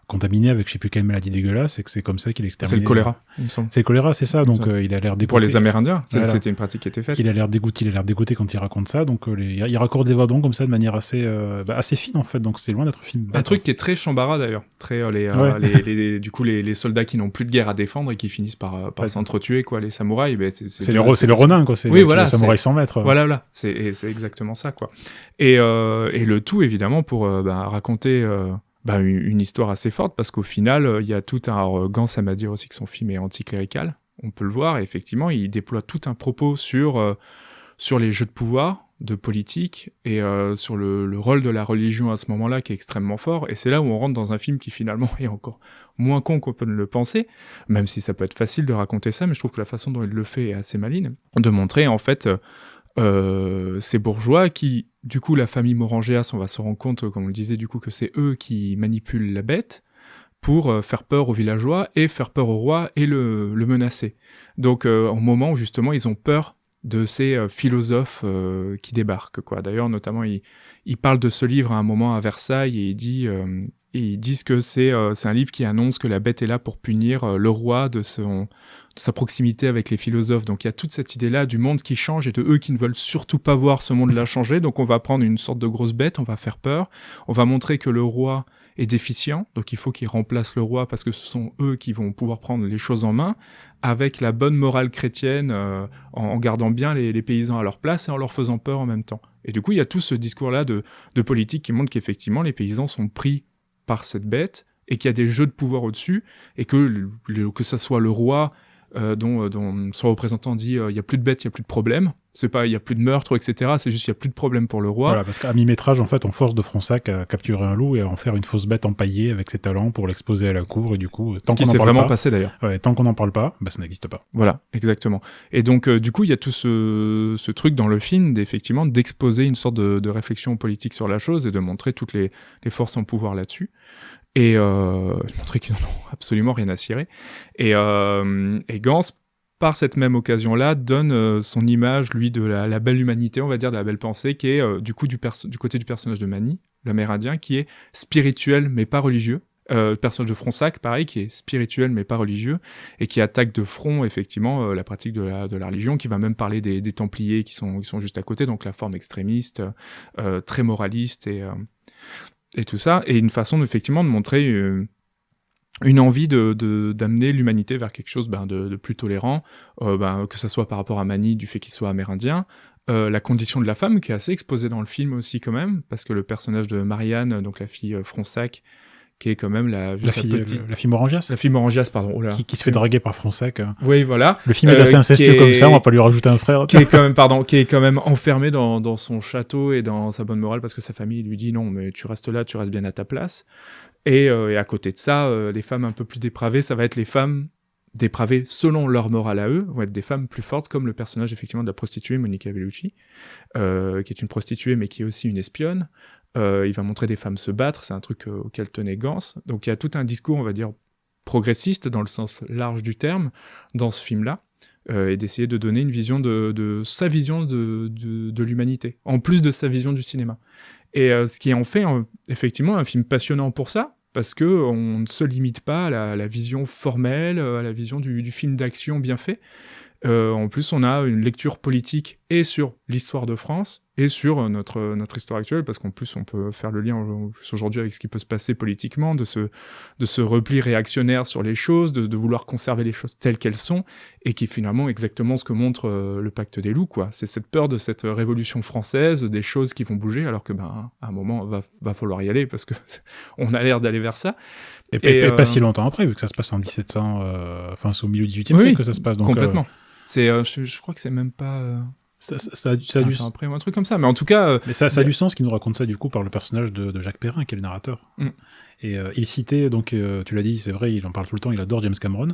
contaminé avec je sais plus quelle maladie dégueulasse, et que c'est comme ça qu'il extermine. C'est le choléra, il me semble. C'est le choléra, c'est ça. Donc il a l'air dégoûté. Pour les Amérindiens, voilà. C'était une pratique qui était faite. Il a l'air dégoûté quand il raconte ça. Donc il raccorde des vadons comme ça de manière assez fine en fait. Donc c'est loin d'être un film. Un truc qui est très Chambara d'ailleurs. Très du coup les soldats qui n'ont plus de guerre à défendre et qui finissent par s'entretuer, quoi. Les samouraïs, ben c'est le Ronin, quoi. C'est le samouraï sans maître. Voilà. C'est exactement ça, quoi. Et le tout évidemment pour raconter. Une histoire assez forte, parce qu'au final, il y a tout un... Alors, Gans, ça m'a dit aussi que son film est anticlérical, on peut le voir, et effectivement, il déploie tout un propos sur les jeux de pouvoir, de politique, et sur le rôle de la religion à ce moment-là, qui est extrêmement fort, et c'est là où on rentre dans un film qui, finalement, est encore moins con qu'on peut le penser, même si ça peut être facile de raconter ça, mais je trouve que la façon dont il le fait est assez maligne, de montrer, en fait... ces bourgeois qui, du coup, la famille Morangias, on va se rendre compte, comme on le disait, du coup, que c'est eux qui manipulent la bête pour faire peur aux villageois et faire peur au roi et le menacer. Donc, au moment où, justement, ils ont peur de ces philosophes qui débarquent, quoi. D'ailleurs, notamment, il parle de ce livre à un moment à Versailles et ils disent que c'est un livre qui annonce que la bête est là pour punir le roi de sa proximité avec les philosophes. Donc il y a toute cette idée-là du monde qui change et de eux qui ne veulent surtout pas voir ce monde-là changer. Donc on va prendre une sorte de grosse bête, on va faire peur, on va montrer que le roi est déficient, donc il faut qu'il remplace le roi parce que ce sont eux qui vont pouvoir prendre les choses en main avec la bonne morale chrétienne, en gardant bien les paysans à leur place et en leur faisant peur en même temps. Et du coup, il y a tout ce discours-là de politique qui montre qu'effectivement, les paysans sont pris par cette bête et qu'il y a des jeux de pouvoir au-dessus et que ça soit le roi dont son représentant dit il y a plus de bêtes, il y a plus de problème. C'est pas il y a plus de meurtres, etc. C'est juste il y a plus de problème pour le roi. Voilà, parce qu'à mi-métrage, en fait, on force de Fronsac à capturer un loup et à en faire une fausse bête empaillée avec ses talents pour l'exposer à la cour, et du coup, tant qu'on en parle vraiment pas, passé d'ailleurs. Ouais, tant qu'on n'en parle pas, ça n'existe pas. Voilà, exactement. Et donc, du coup, il y a tout ce truc dans le film, effectivement, d'exposer une sorte de réflexion politique sur la chose et de montrer toutes les forces en pouvoir là-dessus. Et montrer qu'ils n'en ont absolument rien à cirer. Et Gans, par cette même occasion-là, donne son image, lui, de la belle humanité, on va dire, de la belle pensée, qui est du coup du côté du personnage de Mani, l'Amérindien, qui est spirituel mais pas religieux. Le personnage de Fronsac, pareil, qui est spirituel mais pas religieux, et qui attaque de front, effectivement, la pratique de la religion, qui va même parler des Templiers qui sont juste à côté, donc la forme extrémiste, très moraliste, et tout ça, et une façon, effectivement, de montrer... une envie d'amener l'humanité vers quelque chose de plus tolérant, que ça soit par rapport à Mani, du fait qu'il soit amérindien, la condition de la femme, qui est assez exposée dans le film aussi quand même, parce que le personnage de Marianne, donc la fille Fronsac, qui est quand même la fille Morangias. La fille Morangias, pardon. Oh là. Qui se fait draguer par Fronsac. Oui, voilà. Le film est assez incestueux comme ça, on va pas lui rajouter un frère. Qui est quand même enfermé dans son château et dans sa bonne morale, parce que sa famille lui dit non, mais tu restes là, tu restes bien à ta place. Et à côté de ça, les femmes un peu plus dépravées, ça va être les femmes dépravées selon leur morale à eux, vont être des femmes plus fortes, comme le personnage effectivement de la prostituée Monica Bellucci, qui est une prostituée mais qui est aussi une espionne. Il va montrer des femmes se battre, c'est un truc auquel tenait Gans. Donc il y a tout un discours, on va dire, progressiste dans le sens large du terme, dans ce film-là, et d'essayer de donner une vision de sa vision de l'humanité, en plus de sa vision du cinéma. Et ce qui en fait effectivement un film passionnant pour ça, parce qu'on ne se limite pas à la vision formelle, à la vision du film d'action bien fait. En plus, on a une lecture politique et sur l'histoire de France, et sur notre histoire actuelle, parce qu'en plus, on peut faire le lien aujourd'hui avec ce qui peut se passer politiquement, de ce repli réactionnaire sur les choses, de vouloir conserver les choses telles qu'elles sont, et qui est finalement exactement ce que montre le Pacte des loups, quoi. C'est cette peur de cette révolution française, des choses qui vont bouger, alors que, à un moment, va falloir y aller, parce que on a l'air d'aller vers ça. Et pas si longtemps après, vu que ça se passe en 1700, c'est au milieu du 18e siècle que ça se passe. Donc, complètement. Je crois que c'est même pas... Ça a du sens. Après, un truc comme ça, mais en tout cas... mais ça a du sens qu'il nous raconte ça, du coup, par le personnage de Jacques Perrin, qui est le narrateur. Et il citait, donc, tu l'as dit, c'est vrai, il en parle tout le temps, il adore James Cameron.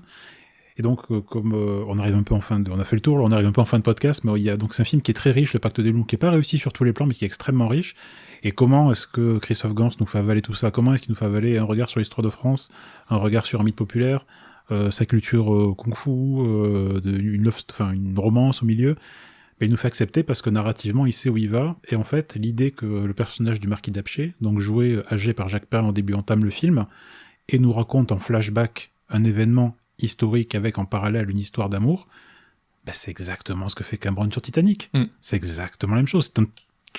Et donc, comme on arrive un peu on a fait le tour, on arrive un peu en fin de podcast, mais donc c'est un film qui est très riche, Le Pacte des loups, qui est pas réussi sur tous les plans, mais qui est extrêmement riche. Et comment est-ce que Christophe Gans nous fait avaler tout ça? Comment est-ce qu'il nous fait avaler un regard sur l'histoire de France, un regard sur un mythe populaire, sa culture kung-fu, une romance au milieu? Il nous fait accepter parce que narrativement, il sait où il va. Et en fait, l'idée que le personnage du marquis d'Apcher, donc joué âgé par Jacques Perrin au début, entame le film et nous raconte en flashback un événement historique avec en parallèle une histoire d'amour, c'est exactement ce que fait Cameron sur Titanic. C'est exactement la même chose. C'est un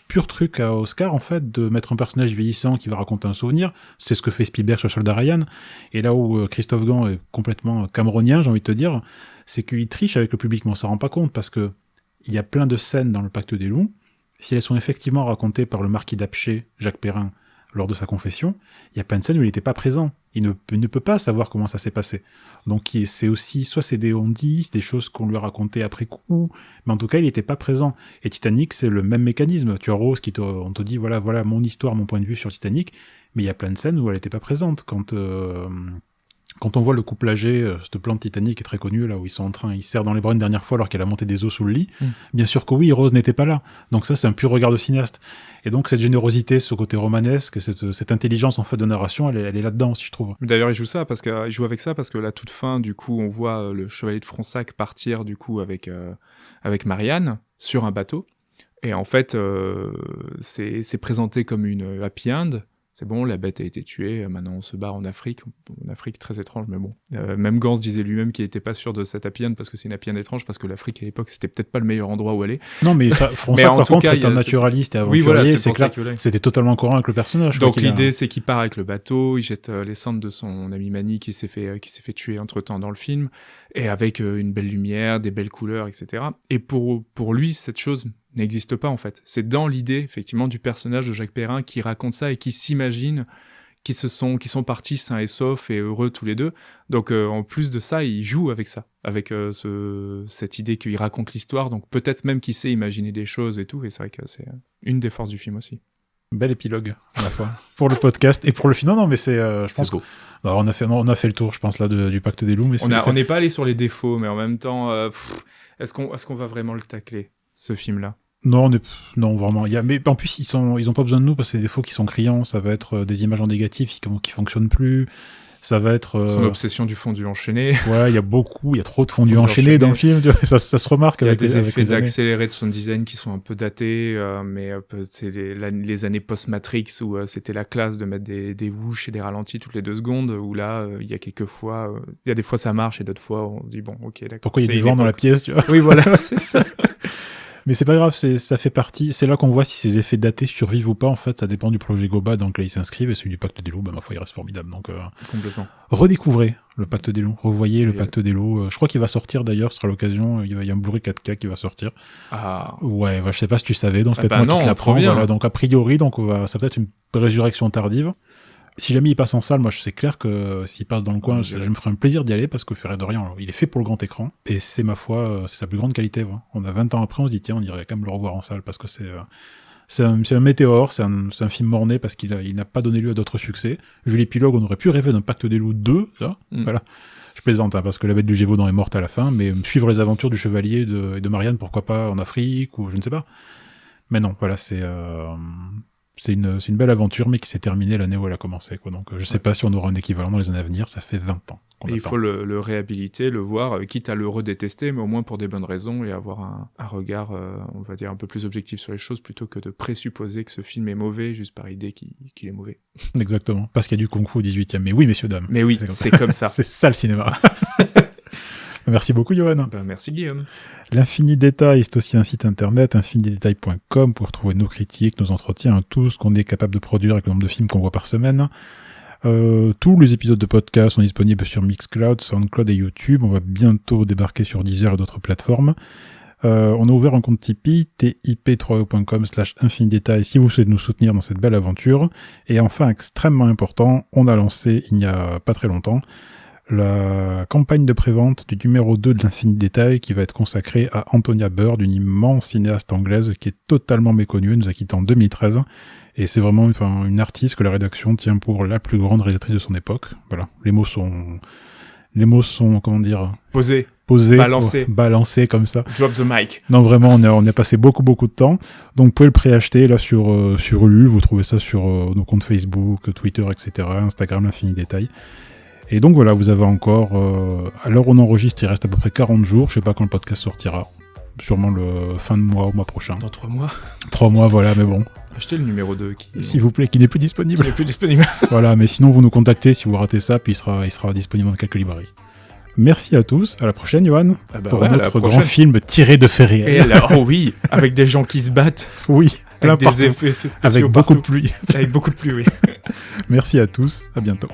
pur truc à Oscar, en fait, de mettre un personnage vieillissant qui va raconter un souvenir. C'est ce que fait Spielberg sur Soldat Ryan. Et là où Christophe Gans est complètement camerounien, j'ai envie de te dire, c'est qu'il triche avec le public, mais on s'en rend pas compte parce que il y a plein de scènes dans le Pacte des loups. Si elles sont effectivement racontées par le marquis d'Apcher, Jacques Perrin, lors de sa confession, il y a plein de scènes où il n'était pas présent. Il ne peut pas savoir comment ça s'est passé. Donc c'est aussi, soit c'est des on-dit, des choses qu'on lui a racontées après coup, mais en tout cas, il n'était pas présent. Et Titanic, c'est le même mécanisme. Tu as Rose on te dit, voilà mon histoire, mon point de vue sur Titanic, mais il y a plein de scènes où elle n'était pas présente. Quand on voit le couple âgé, cette plante Titanic est très connue, là où ils serrent dans les bras une dernière fois alors qu'elle a monté des os sous le lit, bien sûr que oui, Rose n'était pas là. Donc ça, c'est un pur regard de cinéaste. Et donc cette générosité, ce côté romanesque, cette intelligence en fait de narration, elle est là-dedans aussi, je trouve. D'ailleurs, il joue avec ça parce que la toute fin, du coup, on voit le chevalier de Fronsac partir du coup avec Marianne sur un bateau. Et en fait, c'est présenté comme une happy end. C'est bon, la bête a été tuée, maintenant on se barre en Afrique. En Afrique, très étrange, mais bon. Même Gans disait lui-même qu'il n'était pas sûr de cette happy end parce que c'est une happy end étrange, parce que l'Afrique à l'époque, c'était peut-être pas le meilleur endroit où aller. Non, mais Fronsac, par contre, est un naturaliste et aventurier, oui, voilà, c'est clair. C'était totalement cohérent avec le personnage. Donc l'idée, c'est qu'il part avec le bateau, il jette les cendres de son ami Mani qui s'est fait tuer entre-temps dans le film, et avec une belle lumière, des belles couleurs, etc. Et pour lui, cette chose n'existe pas en fait. C'est dans l'idée effectivement du personnage de Jacques Perrin qui raconte ça et qui s'imagine qu'ils sont partis sains et saufs et heureux tous les deux. Donc en plus de ça, il joue avec ça, avec cette idée qu'il raconte l'histoire. Donc peut-être même qu'il sait imaginer des choses et tout. Et c'est vrai que c'est une des forces du film aussi. Bel épilogue à la fois pour le podcast et pour le film. Non, mais c'est, je pense beau. On a fait le tour, je pense là du Pacte des loups. Mais on n'est pas allé sur les défauts, mais en même temps, est-ce qu'on va vraiment le tacler, ce film-là? Non, vraiment. Mais en plus, ils ont pas besoin de nous parce que c'est des défauts qui sont criants. Ça va être des images en négatif qui fonctionnent plus. Ça va être son obsession du fondu enchaîné. Ouais, il y a trop de fondu enchaîné dans le film. Ça se remarque. Il y a des effets d'accéléré de son design qui sont un peu datés, mais c'est les années post-Matrix où c'était la classe de mettre des whoosh et des ralentis toutes les 2 secondes. Où là, il y a quelques fois, il y a des fois ça marche et d'autres fois on dit bon, ok, d'accord. Pourquoi il y a du vent dans la pièce, tu vois? Oui, voilà, c'est ça. Mais c'est pas grave, ça fait partie. C'est là qu'on voit si ces effets datés survivent ou pas. En fait, ça dépend du projet Goba dans lequel ils s'inscrivent. Et celui du Pacte des loups, ma foi, il reste formidable. Donc, complètement. Redécouvrez le Pacte des loups. Revoyez le Pacte des loups. Je crois qu'il va sortir d'ailleurs. Ce sera l'occasion. Il y a un Blu-ray 4K qui va sortir. Ah. Ouais, je sais pas si tu savais. Donc peut-être moi qui te l'apprends. Voilà. Donc a priori, ça peut être une résurrection tardive. Si jamais il passe en salle, moi c'est clair que s'il passe dans le coin, je me ferai un plaisir d'y aller parce que Ferré d'Orient, il est fait pour le grand écran et c'est ma foi, c'est sa plus grande qualité. Ouais. On a 20 ans après, on se dit tiens, on irait quand même le revoir en salle parce que c'est un météore, c'est un film mort-né parce qu'il n'a pas donné lieu à d'autres succès. Vu l'épilogue, on aurait pu rêver d'un Pacte des loups 2, là. Voilà. Je plaisante parce que la bête du Gévaudan est morte à la fin, mais suivre les aventures du chevalier et de Marianne, pourquoi pas en Afrique ou je ne sais pas. Mais non, voilà, c'est une belle aventure, mais qui s'est terminée l'année où elle a commencé, quoi. Donc, je sais pas si on aura un équivalent dans les années à venir. Ça fait 20 ans qu'on attend. Il faut le réhabiliter, le voir, quitte à le redétester, mais au moins pour des bonnes raisons et avoir un regard, on va dire, un peu plus objectif sur les choses plutôt que de présupposer que ce film est mauvais juste par idée qu'il est mauvais. Exactement. Parce qu'il y a du kung-fu au 18e. Mais oui, messieurs, dames. Mais oui, c'est comme ça. C'est ça le cinéma. Merci beaucoup, Johan. Merci, Guillaume. L'Infini Détail, c'est aussi un site internet, infinidétail.com, pour trouver nos critiques, nos entretiens, tout ce qu'on est capable de produire avec le nombre de films qu'on voit par semaine. Tous les épisodes de podcast sont disponibles sur Mixcloud, Soundcloud et YouTube. On va bientôt débarquer sur Deezer et d'autres plateformes. On a ouvert un compte Tipeee, tip3.com/infinidétail, si vous souhaitez nous soutenir dans cette belle aventure. Et enfin, extrêmement important, on a lancé, il n'y a pas très longtemps, la campagne de prévente du numéro 2 de l'Infini Détail, qui va être consacrée à Antonia Bird, une immense cinéaste anglaise qui est totalement méconnue. Elle nous a quittés en 2013. Et c'est vraiment une artiste que la rédaction tient pour la plus grande réalisatrice de son époque. Voilà. Les mots sont, comment dire? Posés. Balancés comme ça. Drop the mic. Non, vraiment, on a passé beaucoup de temps. Donc, vous pouvez le préacheter, là, sur Ulule. Vous trouvez ça sur nos comptes Facebook, Twitter, etc., Instagram, l'Infini Détail. Et donc, voilà, vous avez encore, à l'heure où on enregistre, il reste à peu près 40 jours. Je sais pas quand le podcast sortira. Sûrement le fin de mois ou mois prochain. Dans 3 mois. 3 mois, voilà, mais bon. Achetez le numéro 2 s'il vous plaît, qui n'est plus disponible. Qui n'est plus disponible. Voilà, mais sinon vous nous contactez si vous ratez ça, puis il sera disponible dans quelques librairies. Merci à tous, à la prochaine, Johan, pour notre grand film tiré de faits réels. Oh oui, avec des gens qui se battent. Oui, avec des effets spéciaux avec beaucoup de pluie. Avec beaucoup de pluie, oui. Merci à tous, à bientôt.